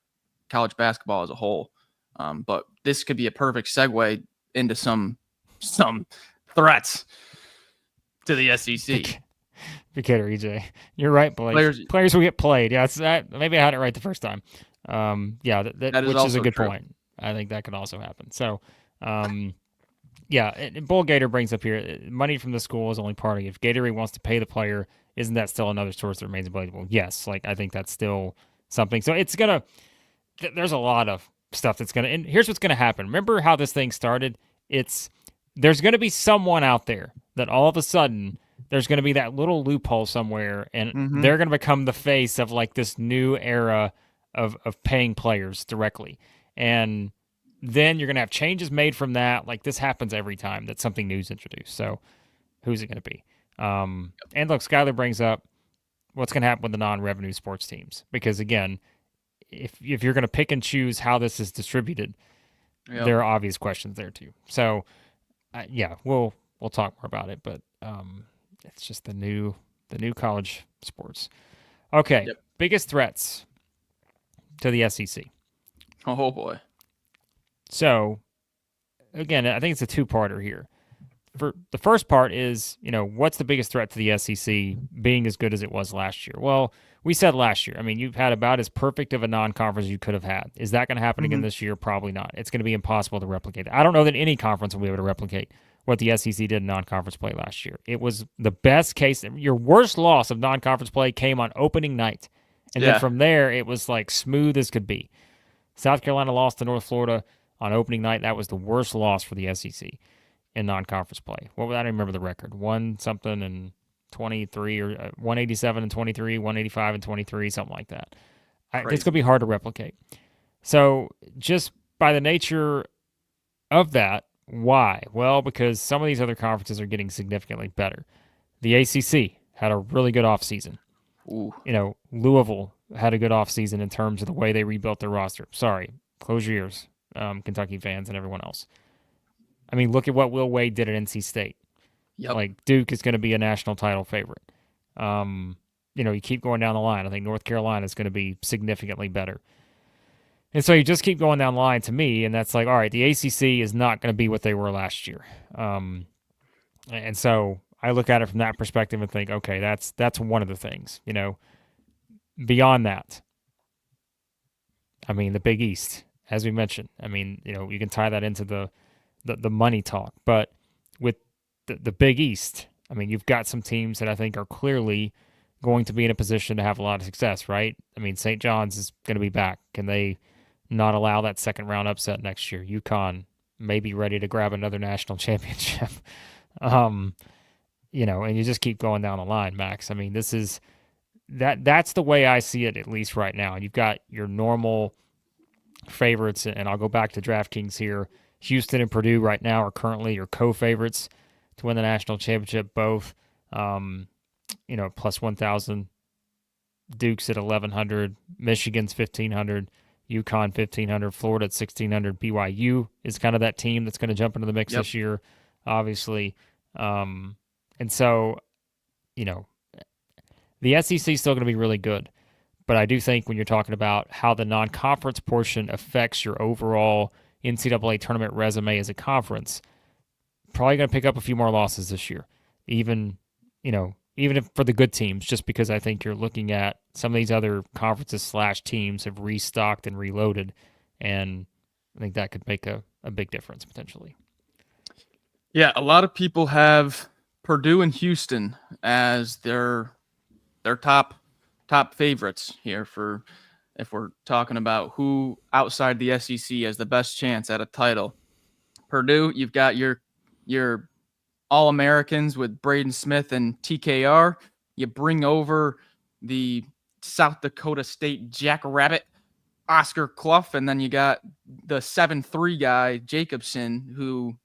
college basketball as a whole. But this could be a perfect segue into some threats to the SEC. Decatur EJ, you're right, boys. Players will get played. Yeah, maybe I had it right the first time. That which is a good point. I think that could also happen. So, and Bull Gator brings up here, money from the school is only part of it. If Gatorade wants to pay the player, isn't that still another source that remains available? Yes, I think that's still something. So there's a lot of stuff and here's what's gonna happen. Remember how this thing started? There's gonna be someone out there that all of a sudden there's gonna be that little loophole somewhere, and they're gonna become the face of like this new era of paying players directly. And then you're going to have changes made from that. Like, this happens every time that something new is introduced. So who's it going to be? And look, Skyler brings up what's going to happen with the non-revenue sports teams. Because, again, if you're going to pick and choose how this is distributed, there are obvious questions there too. So, yeah, we'll talk more about it, but it's just the new college sports. Okay, biggest threats to the SEC. Oh boy. So, again, I think it's a two-parter here. For the first part is, what's the biggest threat to the SEC being as good as it was last year? Well, we said last year. I mean, you've had about as perfect of a non-conference you could have had. Is that going to happen again this year? Probably not. It's going to be impossible to replicate that. I don't know that any conference will be able to replicate what the SEC did in non-conference play last year. It was the best case. Your worst loss of non-conference play came on opening night. And then from there, it was like smooth as could be. South Carolina lost to North Florida on opening night. That was the worst loss for the SEC in non-conference play. I don't remember the record. 1-something and 23, or 187 and 23, 185 and 23, something like that. It's going to be hard to replicate. So just by the nature of that, why? Well, because some of these other conferences are getting significantly better. The ACC had a really good offseason. Louisville had a good offseason in terms of the way they rebuilt their roster. Sorry, close your ears, Kentucky fans and everyone else. I mean, look at what Will Wade did at NC State. Like, Duke is going to be a national title favorite. You keep going down the line. I think North Carolina is going to be significantly better. And so you just keep going down the line to me, and that's like, all right, the ACC is not going to be what they were last year. And so I look at it from that perspective and think, okay, that's one of the things. Beyond that, I mean, the Big East, as we mentioned. I mean, you can tie that into the money talk, but with the Big East, I mean, you've got some teams that I think are clearly going to be in a position to have a lot of success, right? I mean, St. John's is going to be back. Can they not allow that second round upset next year? Yukon may be ready to grab another national championship. And you just keep going down the line, Max. I mean, that's the way I see it, at least right now. You've got your normal favorites, and I'll go back to DraftKings here. Houston and Purdue right now are currently your co-favorites to win the national championship, both, plus 1,000. Duke's at 1,100. Michigan's 1,500. Yukon 1,500. Florida at 1,600. BYU is kind of that team that's going to jump into the mix this year, obviously. And so, the SEC is still going to be really good. But I do think when you're talking about how the non-conference portion affects your overall NCAA tournament resume as a conference, probably going to pick up a few more losses this year, even if for the good teams, just because I think you're looking at some of these other conferences / teams have restocked and reloaded, and I think that could make a big difference potentially. Yeah, a lot of people have Purdue and Houston as their top favorites here for if we're talking about who outside the SEC has the best chance at a title. Purdue, you've got your All-Americans with Braden Smith and TKR. You bring over the South Dakota State Jackrabbit, Oscar Clough, and then you got the 7'3" guy, Jacobson, who,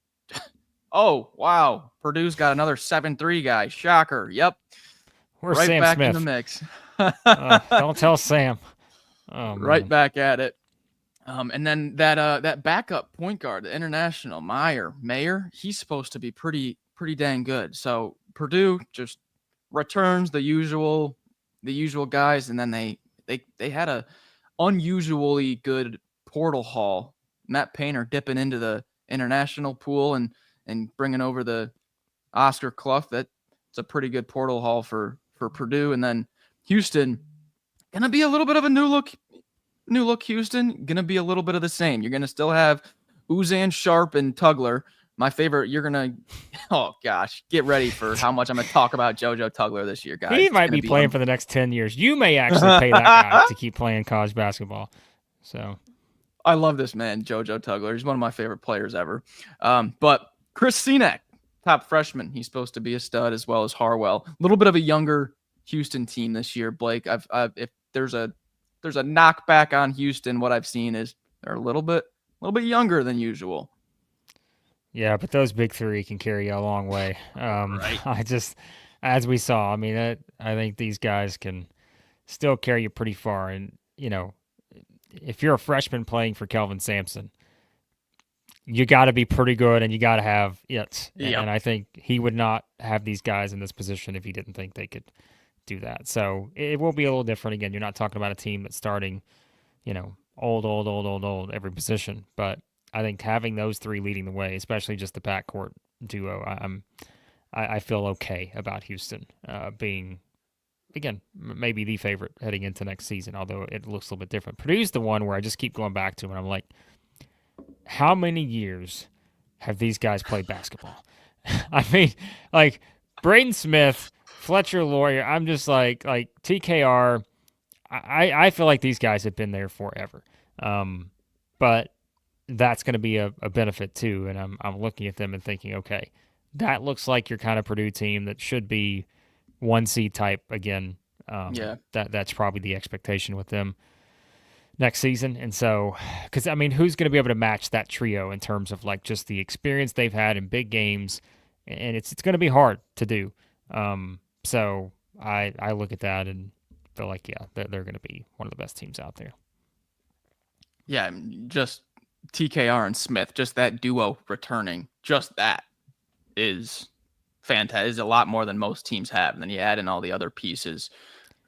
oh, wow, Purdue's got another 7'3" guy. Shocker. Yep. Where's right Sam back Smith? In the mix. Don't tell Sam. Oh, right back at it. And then that backup point guard, the international Mayer, he's supposed to be pretty dang good. So Purdue just returns the usual guys, and then they had a unusually good portal haul. Matt Painter dipping into the international pool and bringing over the Oscar Clough. That's a pretty good portal haul for Purdue. And then Houston, gonna be a little bit of a new look Houston, gonna be a little bit of the same. You're gonna still have Uzan, Sharp, and Tugler. My favorite, you're gonna, oh gosh, get ready for how much I'm gonna talk about JoJo Tugler this year, guys. He might be playing for the next 10 years. You may actually pay that guy to keep playing college basketball. So I love this man, JoJo Tugler. He's one of my favorite players ever. But Chris Senac, top freshman, he's supposed to be a stud, as well as Harwell. A little bit of a younger Houston team this year, Blake. If there's a knockback on Houston, what I've seen is they're a little bit younger than usual. Yeah, but those big three can carry you a long way. Right. As we saw, I mean, I think these guys can still carry you pretty far. And, if you're a freshman playing for Kelvin Sampson, you got to be pretty good and you got to have it. Yep. And I think he would not have these guys in this position if he didn't think they could do that. So it will be a little different. Again, you're not talking about a team that's starting, old every position. But I think having those three leading the way, especially just the backcourt duo, I feel okay about Houston being, again, maybe the favorite heading into next season, although it looks a little bit different. Purdue's the one where I just keep going back to, and I'm like, how many years have these guys played basketball? I mean, like Braden Smith, Fletcher Loyer, I'm just like TKR. I feel like these guys have been there forever. But that's going to be a benefit too. And I'm looking at them and thinking, okay, that looks like your kind of Purdue team that should be 1 seed type again. That's probably the expectation with them next season. And so, because I mean, who's going to be able to match that trio in terms of like just the experience they've had in big games? And it's going to be hard to do. So I look at that and feel like, yeah, they're going to be one of the best teams out there. Yeah, just TKR and Smith, just that duo returning, just that is fantastic. Is a lot more than most teams have. And then you add in all the other pieces.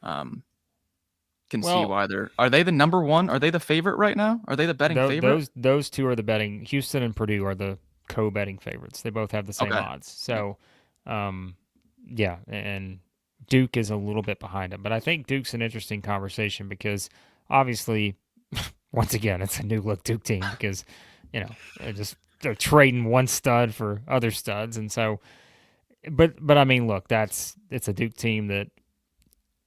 See why are they the number one? Are they the favorite right now? Are they the betting favorite? Those two are the betting. Houston and Purdue are the co-betting favorites. They both have the same odds. So, yeah, and Duke is a little bit behind them. But I think Duke's an interesting conversation because obviously, once again, it's a new look Duke team because, they're trading one stud for other studs. And so, but I mean, look, it's a Duke team that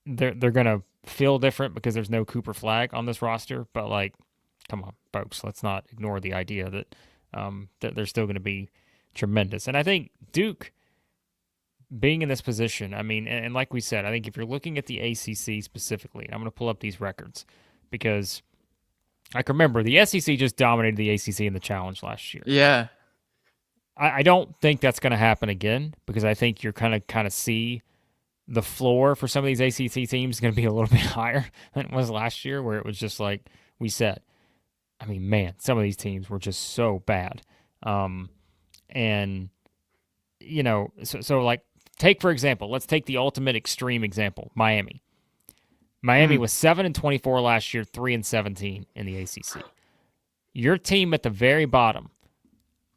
they're going to feel different because there's no Cooper Flag on this roster, but like, come on, folks, let's not ignore the idea that they're still going to be tremendous. And I think Duke being in this position, I mean, and like we said, I think if you're looking at the ACC specifically, I'm going to pull up these records because I can remember the SEC just dominated the ACC in the challenge last year. Yeah. I don't think that's going to happen again because I think you're kind of see the floor for some of these ACC teams is going to be a little bit higher than it was last year, where it was just like we said. I mean, man, some of these teams were just so bad. And, so like, take, for example, let's take the ultimate extreme example, Miami. Miami was 7-24 last year, 3-17 in the ACC. Your team at the very bottom,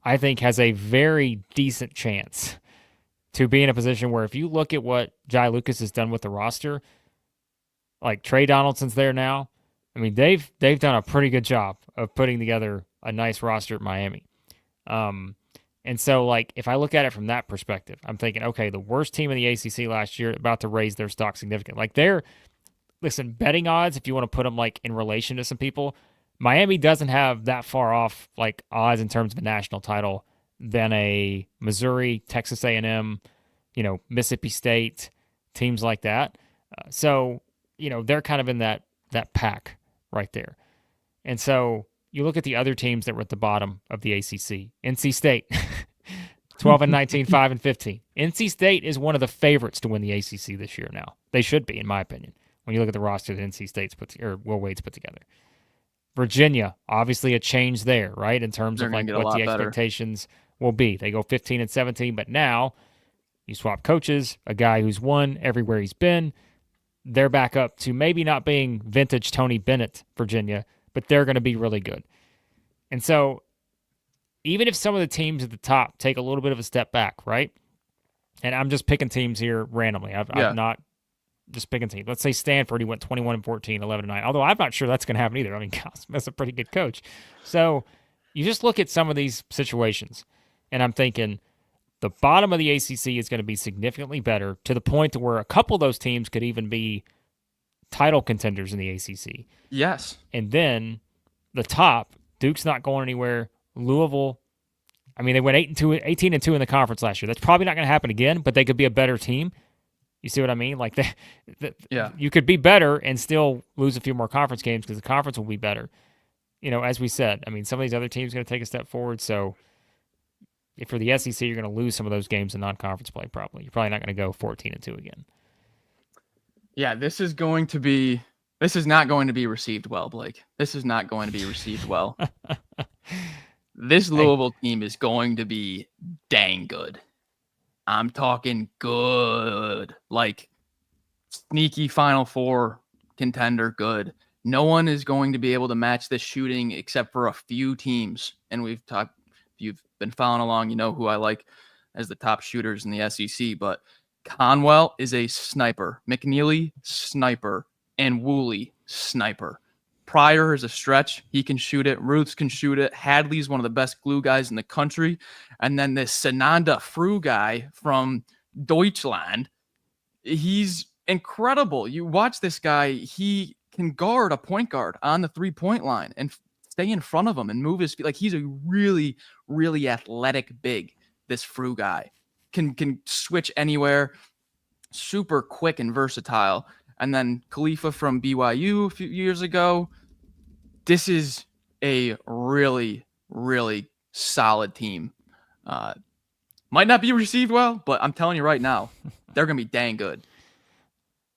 I think, has a very decent chance to be in a position where if you look at what Jai Lucas has done with the roster, like Trey Donaldson's there now. I mean, they've done a pretty good job of putting together a nice roster at Miami. And so, like, if I look at it from that perspective, I'm thinking, okay, the worst team in the ACC last year about to raise their stock significantly. Like, listen, betting odds, if you want to put them, like, in relation to some people, Miami doesn't have that far off, like, odds in terms of a national title than a Missouri, Texas A&M, Mississippi State, teams like that. So, they're kind of in that pack right there. And so you look at the other teams that were at the bottom of the ACC. NC State, 12-19, 5-15. NC State is one of the favorites to win the ACC this year now. They should be, in my opinion, when you look at the roster that NC State's Will Wade's put together. Virginia, obviously a change there, right, in terms of like what the expectations will be. They go 15-17, but now you swap coaches, a guy who's won everywhere he's been. They're back up to maybe not being vintage Tony Bennett, Virginia, but they're going to be really good. And so even if some of the teams at the top take a little bit of a step back, right? And I'm just picking teams here randomly. I'm not just picking teams. Let's say Stanford, he went 21-14, 11-9. Although I'm not sure that's going to happen either. I mean, Kyle Smith's a pretty good coach. So you just look at some of these situations, and I'm thinking the bottom of the ACC is going to be significantly better to the point to where a couple of those teams could even be title contenders in the ACC. Yes. And then the top, Duke's not going anywhere. Louisville, I mean, they went 18-2 in the conference last year. That's probably not going to happen again, but they could be a better team. You see what I mean? Like, you could be better and still lose a few more conference games because the conference will be better. As we said, I mean, some of these other teams are going to take a step forward. So if for the SEC, you're going to lose some of those games in non-conference play probably. You're probably not going to go 14-2 again. Yeah, this is going to be This is not going to be received well, Blake. This is not going to be received well. This Louisville team is going to be dang good. I'm talking good. Like sneaky Final Four contender good. No one is going to be able to match this shooting except for a few teams. And we've talked, if you've been following along, you know who I like as the top shooters in the SEC. But Conwell is a sniper. McNeely, sniper. And Woolley, sniper. Pryor is a stretch. He can shoot it. Ruths can shoot it. Hadley's one of the best glue guys in the country. And then this Sananda Fru guy from Deutschland, he's incredible. You watch this guy, he can guard a point guard on the 3-point line and stay in front of him and move his feet. Like he's a really, really athletic big, this Fru guy. Can switch anywhere, super quick and versatile. And then Khalifa from BYU a few years ago. This is a really, really solid team. Might not be received well, but I'm telling you right now, they're going to be dang good.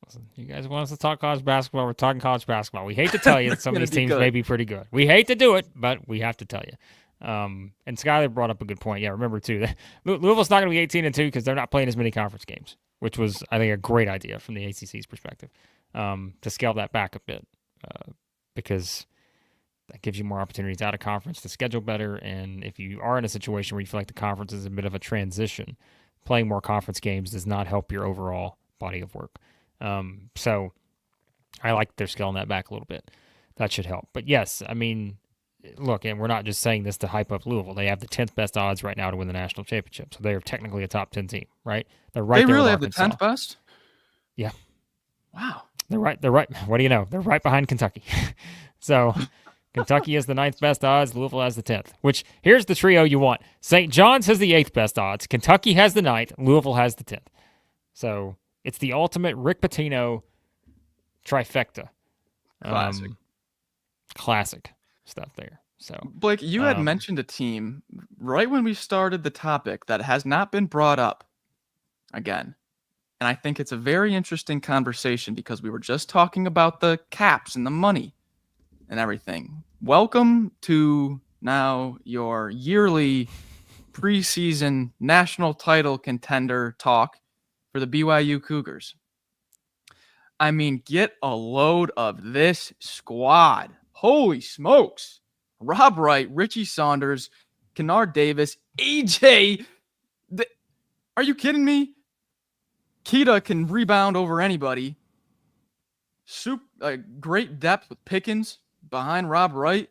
Listen, you guys want us to talk college basketball? We're talking college basketball. We hate to tell you that some of these teams may be pretty good. We hate to do it, but we have to tell you. And Skyler brought up a good point. Yeah, remember, too, that Louisville's not going to be 18-2 because they're not playing as many conference games, which was, I think, a great idea from the ACC's perspective, to scale that back a bit, because that gives you more opportunities out of conference to schedule better. And if you are in a situation where you feel like the conference is a bit of a transition, playing more conference games does not help your overall body of work. So I like they're scaling that back a little bit. That should help. But yes, I mean, look, and we're not just saying this to hype up Louisville. They have the 10th best odds right now to win the national championship. So they're technically a top 10 team, right? They're right there. They really with have Arkansas. the 10th best? Yeah. Wow. They're right. What do you know? They're right behind Kentucky. So Kentucky has the 9th best odds. Louisville has the 10th, which here's the trio you want. St. John's has the 8th best odds. Kentucky has the 9th. Louisville has the 10th. So it's the ultimate Rick Pitino trifecta. Classic stuff there. So Blake, you had mentioned a team right when we started the topic that has not been brought up again. And I think it's a very interesting conversation because we were just talking about the caps and the money and everything. Welcome to now your yearly preseason national title contender talk for the BYU Cougars. I mean, get a load of this squad. Holy smokes. Rob Wright, Richie Saunders, Kennard Davis, AJ. Are you kidding me? Keita can rebound over anybody. Great depth with Pickens behind Rob Wright.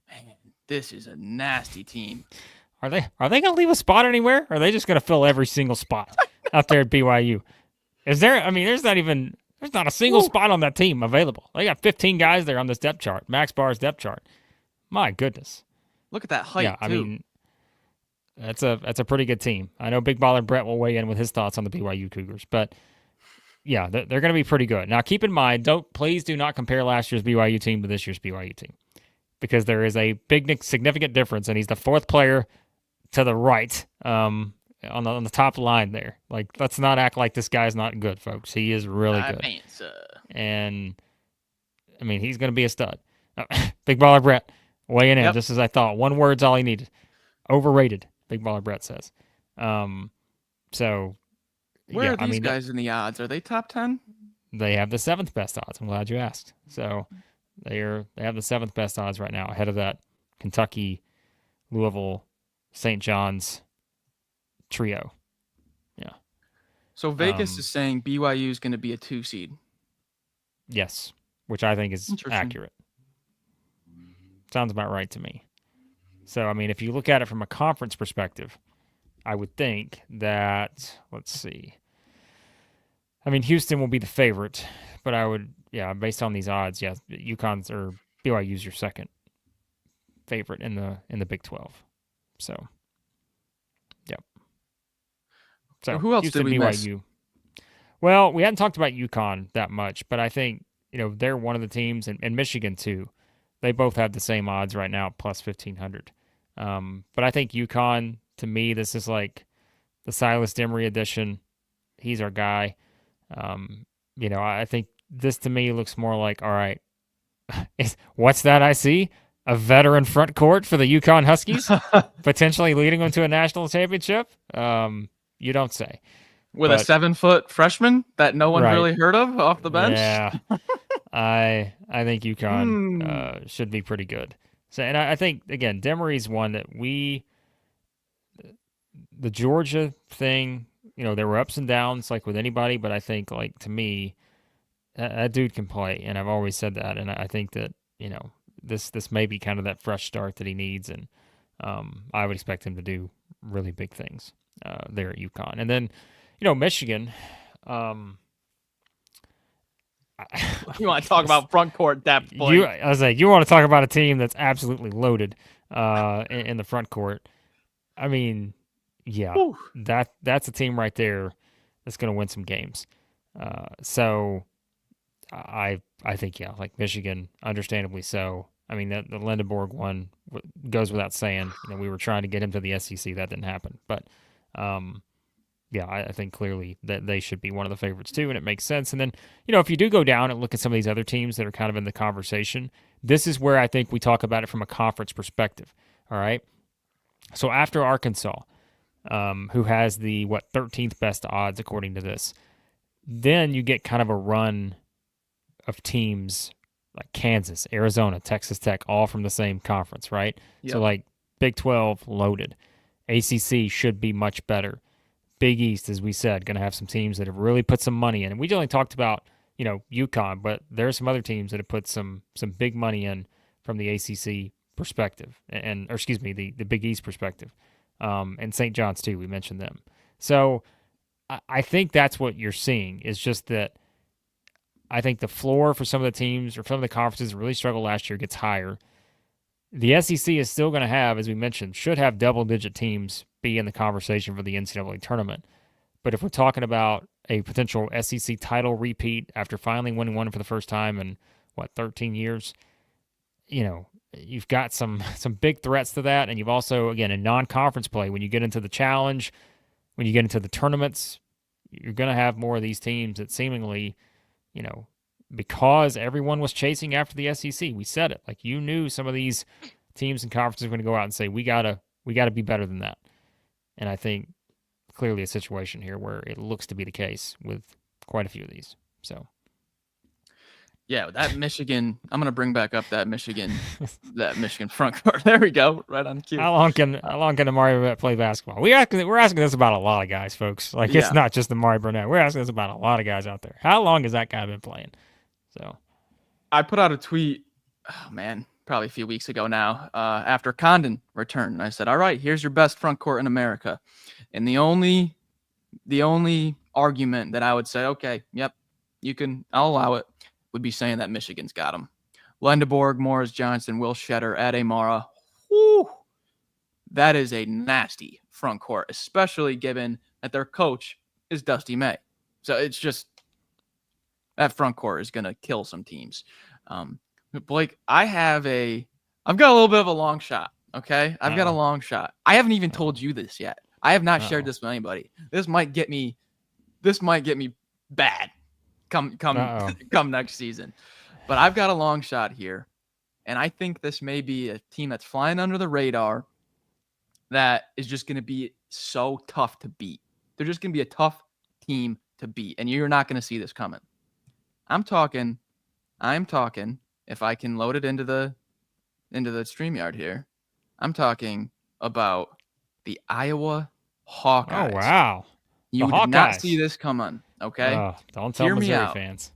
Man, this is a nasty team. Are they going to leave a spot anywhere? Or are they just going to fill every single spot out there at BYU? Is there? I mean, there's not a single spot on that team available. They got 15 guys there on this depth chart, Max Barr's depth chart. My goodness. Look at that height, yeah, I mean, that's a pretty good team. I know Big Baller Brett will weigh in with his thoughts on the BYU Cougars, but yeah, they're going to be pretty good. Now, keep in mind, please do not compare last year's BYU team to this year's BYU team, because there is a big, significant difference, and he's the 4th player to the right on the top line there. Like, let's not act like this guy's not good, folks. He is really good. And, I mean, he's going to be a stud. Big Baller Brett weighing in, just as I thought. One word's all he needed. Overrated, Big Baller Brett says. So, where are these guys in the odds? Are they top 10? They have the 7th best odds. I'm glad you asked. So, they have the 7th best odds right now, ahead of that Kentucky, Louisville, St. John's trio. Yeah. So Vegas is saying BYU is going to be a 2 seed. Yes, which I think is accurate. Sounds about right to me. So, I mean, if you look at it from a conference perspective, I would think that, let's see. I mean, Houston will be the favorite, but I would, based on these odds, UConn's or BYU's your second favorite in the Big 12. So, yep. So who else Houston, did we BYU. Miss? Well, we hadn't talked about Yukon that much, but I think, they're one of the teams, and Michigan too. They both have the same odds right now, plus 1,500. But I think Yukon, to me, this is like the Silas Demery edition. He's our guy. I think this to me looks more like, all right, what's that I see? A veteran front court for the Yukon Huskies, potentially leading them to a national championship? You don't say. With a But 7-foot freshman that no one's right, really heard of off the bench. yeah, I think Yukon Hmm. should be pretty good. So, and I think again, Demery's one that the Georgia thing. There were ups and downs like with anybody, but I think like to me, that dude can play, and I've always said that, and I think that this may be kind of that fresh start that he needs, and I would expect him to do really big things there at UConn, and then Michigan. You want to talk about front court depth? I was like, you want to talk about a team that's absolutely loaded in the front court. I mean, yeah, Whew. that's a team right there that's going to win some games. So I think like Michigan, understandably so. I mean the Lindenborg one goes without saying. We were trying to get him to the SEC, that didn't happen. But yeah, I think clearly that they should be one of the favorites too, and it makes sense. And then if you do go down and look at some of these other teams that are kind of in the conversation, this is where I think we talk about it from a conference perspective. All right, so after Arkansas, who has the 13th best odds according to this, then you get kind of a run of teams like Kansas, Arizona, Texas Tech, all from the same conference, right? Yep. So like Big 12 loaded. ACC should be much better. Big East, as we said, going to have some teams that have really put some money in. And we only talked about, UConn, but there are some other teams that have put some big money in from the ACC perspective, or excuse me, the Big East perspective. And St. John's too, we mentioned them. So I think that's what you're seeing, is just that I think the floor for some of the teams or some of the conferences that really struggled last year gets higher. The SEC is still going to have, as we mentioned, should have double-digit teams be in the conversation for the NCAA tournament. But if we're talking about a potential SEC title repeat after finally winning one for the first time in, 13 years, you've got some big threats to that. And you've also, again, in non-conference play, when you get into the challenge, when you get into the tournaments, you're going to have more of these teams that seemingly, because everyone was chasing after the SEC. We said it. Like, you knew some of these teams and conferences were going to go out and say, we gotta be better than that. And I think clearly a situation here where it looks to be the case with quite a few of these. So yeah, that Michigan, I'm going to bring back up that Michigan front court. There we go. Right on cue. How long can Amari Burnett play basketball? We're asking this about a lot of guys, folks. Like, it's not just Amari Burnett. We're asking this about a lot of guys out there. How long has that guy been playing? So I put out a tweet, probably a few weeks ago now, after Condon returned. And I said, all right, here's your best front court in America. And the only argument that I would say, okay, yep, I'll allow it, would be saying that Michigan's got him. Lindenborg, Morris Johnson, Will Shetter, Ade Mara. Whoo, that is a nasty front court, especially given that their coach is Dusty May. So it's just, that front court is going to kill some teams. Blake, I've got a little bit of a long shot. Okay. I've got a long shot. I haven't even told you this yet. I have not shared this with anybody. This might get me bad come next season. But I've got a long shot here. And I think this may be a team that's flying under the radar that is just going to be so tough to beat. They're just going to be a tough team to beat. And you're not going to see this coming. I'm talking, if I can load it into the StreamYard here, I'm talking about the Iowa Hawkeyes. Oh, wow. You did not see this coming, okay? Don't tell Missouri fans.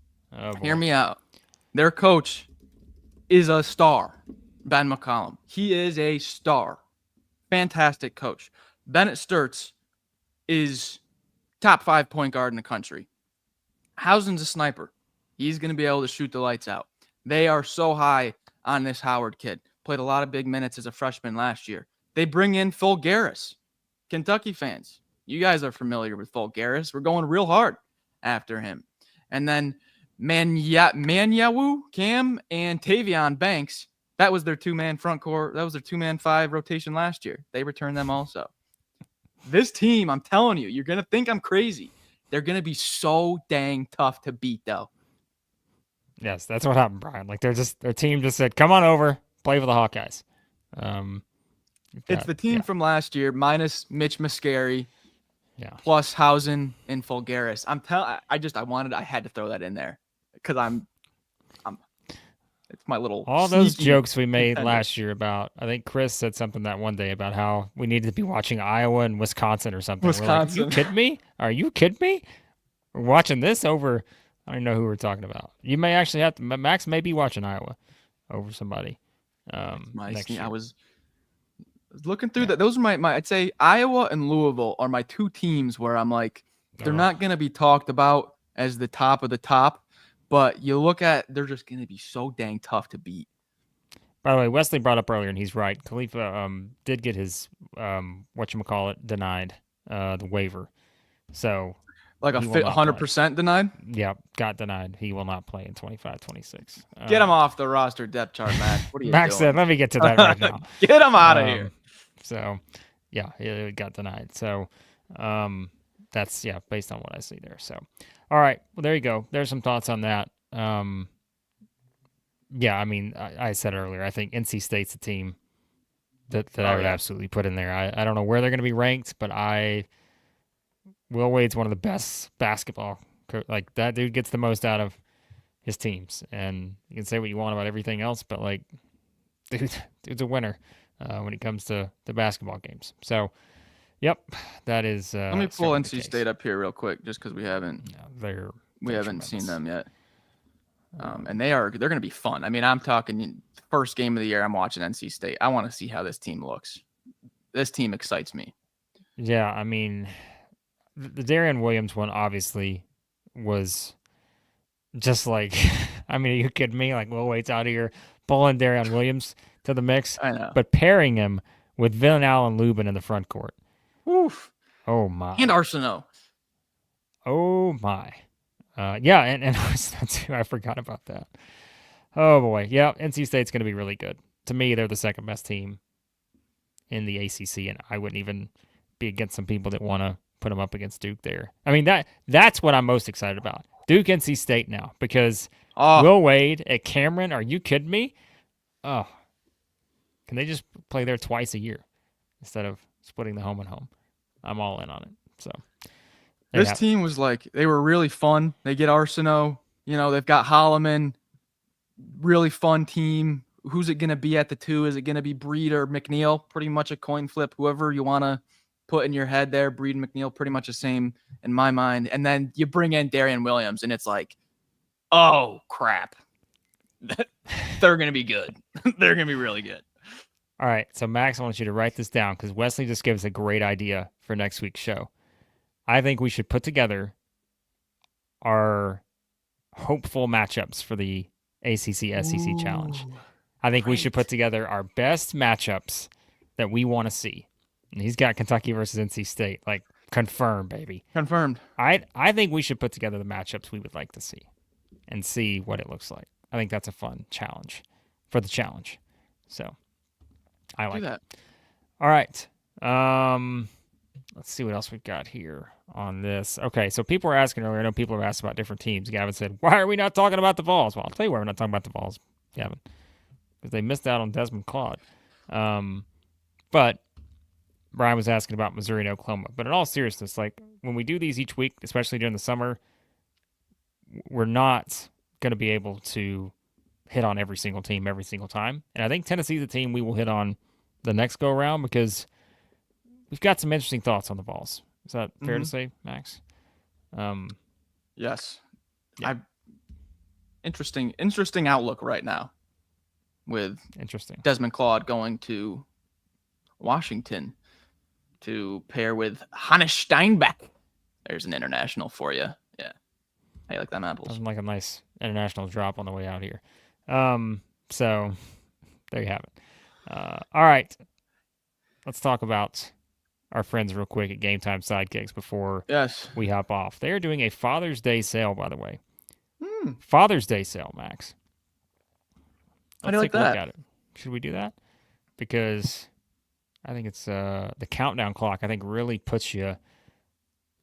Hear me out. Their coach is a star, Ben McCollum. He is a star. Fantastic coach. Bennett Sturtz is top 5 point guard in the country. Housen's a sniper. He's going to be able to shoot the lights out. They are so high on this Howard kid. Played a lot of big minutes as a freshman last year. They bring in Phil Garris. Kentucky fans, you guys are familiar with Phil Garris. We're going real hard after him. And then Manyawu, Cam, and Tavion Banks, that was their two-man front court. That was their two-man 5 rotation last year. They returned them also. This team, I'm telling you, you're going to think I'm crazy. They're going to be so dang tough to beat, though. Yes, that's what happened, Brian. Like their team just said, "Come on over, play for the Hawkeyes." It's the team yeah, from last year minus Mitch Muscari, yeah. plus Hausen and Fulgaris. I had to throw that in there because it's my little All those sneaky jokes we made contender. last year about, I think Chris said something that one day about how we needed to be watching Iowa and Wisconsin or something. We're like, you Wisconsin. kidding me? Are you kidding me? We're watching this over. I don't know who we're talking about. You may actually have to. Max may be watching Iowa over somebody. Next year. I was looking through that. Those are my. I'd say Iowa and Louisville are my two teams where I'm like, they're not going to be talked about as the top of the top, but you look at, they're just going to be so dang tough to beat. By the way, Wesley brought up earlier, and he's right. Khalifa did get his whatchamacallit denied, the waiver. So Like 100% denied? Yeah, got denied. He will not play in 25-26. Get him off the roster depth chart, Max. What are you Max doing? said, let me get to that right now. Get him out of here. So, yeah, it got denied. So, that's, based on what I see there. So, all right. Well, there you go. There's some thoughts on that. Yeah, I mean, I said earlier, I think NC State's a team that I would absolutely put in there. I don't know where they're going to be ranked, but Will Wade's one of the best basketball. Like, that dude gets the most out of his teams. And you can say what you want about everything else, but, like, dude's a winner when it comes to the basketball games. So, yep, that is. Let me pull NC State up here real quick, just because we haven't seen them yet. And they're going to be fun. I mean, I'm talking first game of the year. I'm watching NC State. I want to see how this team looks. This team excites me. Yeah, I mean, the Darian Williams one obviously was just like, I mean, are you kidding me? Like, Will Wade's out here pulling Darian Williams to the mix. I know. But pairing him with Vin Allen Lubin in the front court. Oof. Oh, my. And Arsenault. Oh, my. Yeah, and I forgot about that. Oh, boy. Yeah, NC State's going to be really good. To me, they're the second best team in the ACC, and I wouldn't even be against some people that want to put them up against Duke there. I mean, that's what I'm most excited about. Duke, NC State now, because Will Wade at Cameron, are you kidding me? Oh, can they just play there twice a year instead of splitting the home and home? I'm all in on it. So this team was like, they were really fun. They get Arsenault, they've got Holloman, really fun team. Who's it going to be at the 2? Is it going to be Breed or McNeil? Pretty much a coin flip. Whoever you want to put in your head there, Breed and McNeil, pretty much the same in my mind. And then you bring in Darian Williams, and it's like, oh, crap. They're going to be good. They're going to be really good. All right, so Max, I want you to write this down because Wesley just gave us a great idea for next week's show. I think we should put together our hopeful matchups for the ACC-SEC Challenge. I think we should put together our best matchups that we want to see. And he's got Kentucky versus NC State. Like, confirmed, baby. Confirmed. I think we should put together the matchups we would like to see and see what it looks like. I think that's a fun challenge for the challenge. So, I like that. All right. Let's see what else we've got here on this. Okay, so people were asking earlier. I know people have asked about different teams. Gavin said, why are we not talking about the Vols? Well, I'll tell you why we're not talking about the Vols, Gavin. Because they missed out on Desmond Claude. But Brian was asking about Missouri and Oklahoma. But in all seriousness, like when we do these each week, especially during the summer, we're not going to be able to hit on every single team every single time. And I think Tennessee's a team we will hit on the next go around because we've got some interesting thoughts on the Vols. Is that fair to say, Max? Yes. Yeah. Interesting outlook right now with Desmond Claude going to Washington to pair with Hannes Steinbeck. There's an international for you. Yeah. How you like them apples? Doesn't like a nice international drop on the way out here. So there you have it. All right. Let's talk about our friends real quick at Game Time Sidekicks before we hop off. They are doing a Father's Day sale, by the way. Father's Day sale, Max. Let's take a look at it. Should we do that? Because I think it's the countdown clock. I think really gets you.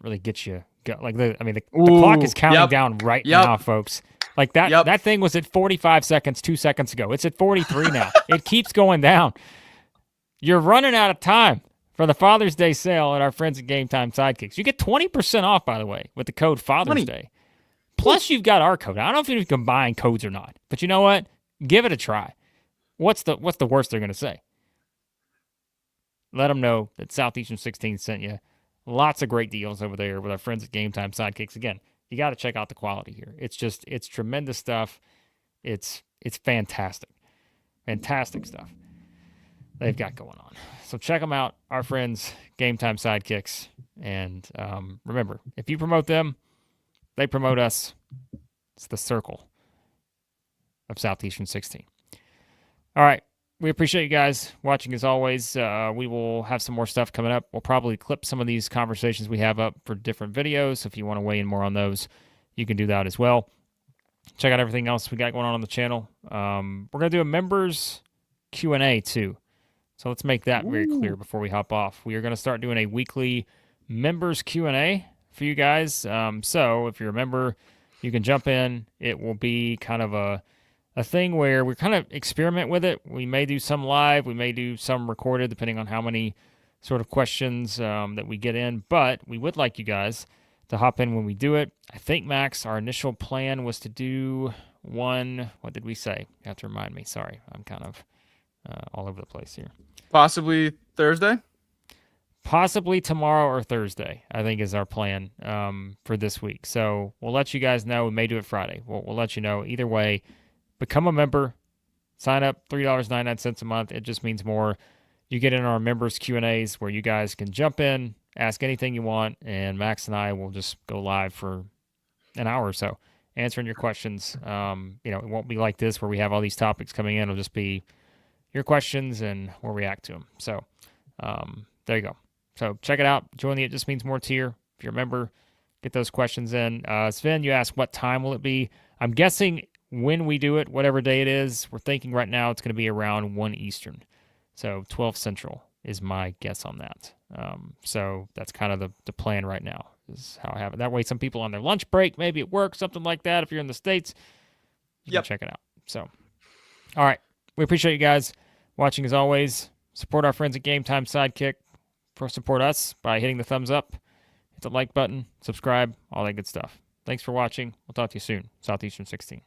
Like the clock is counting down right now, folks. Like that thing was at 45 seconds 2 seconds ago. It's at 43 now. It keeps going down. You're running out of time for the Father's Day sale at our friends at GameTime Sidekicks. You get 20% off, by the way, with the code Father's Day. Plus, you've got our code. I don't know if you can combine codes or not, but you know what? Give it a try. What's the worst they're going to say? Let them know that Southeastern 16 sent you. Lots of great deals over there with our friends at GameTime Sidekicks. Again, you got to check out the quality here. It's tremendous stuff. It's fantastic. Fantastic stuff they've got going on. So check them out, our friends, GameTime Sidekicks. And remember, if you promote them, they promote us. It's the circle of Southeastern 16. All right. We appreciate you guys watching as always. We will have some more stuff coming up. We'll probably clip some of these conversations we have up for different videos. So if you want to weigh in more on those, you can do that as well. Check out everything else we got going on the channel. We're going to do a members Q&A too. So let's make that very clear before we hop off. We are going to start doing a weekly members Q&A for you guys. So if you're a member, you can jump in. It will be kind of a thing where we kind of experiment with it. We may do some live. We may do some recorded, depending on how many sort of questions that we get in. But we would like you guys to hop in when we do it. I think, Max, our initial plan was to do one. What did we say? You have to remind me. Sorry, I'm kind of all over the place here. Possibly Thursday? Possibly tomorrow or Thursday, I think, is our plan for this week. So we'll let you guys know. We may do it Friday. We'll let you know. Either way, become a member. Sign up, $3.99 a month. It just means more. You get in our members Q&As where you guys can jump in, ask anything you want, and Max and I will just go live for an hour or so answering your questions. It won't be like this where we have all these topics coming in. It'll just be your questions and we'll react to them. So there you go. So check it out. Join the It Just Means More tier. If you're a member, get those questions in. Sven, you asked what time will it be? I'm guessing when we do it, whatever day it is, we're thinking right now it's going to be around 1 Eastern. So 12 Central is my guess on that. So that's kind of the plan right now, is how I have it. That way some people on their lunch break, maybe at work, something like that, if you're in the States, you can check it out. So, all right. We appreciate you guys watching as always. Support our friends at GameTime Sidekick. Support us by hitting the thumbs up, hit the like button, subscribe, all that good stuff. Thanks for watching. We'll talk to you soon. Southeastern 16.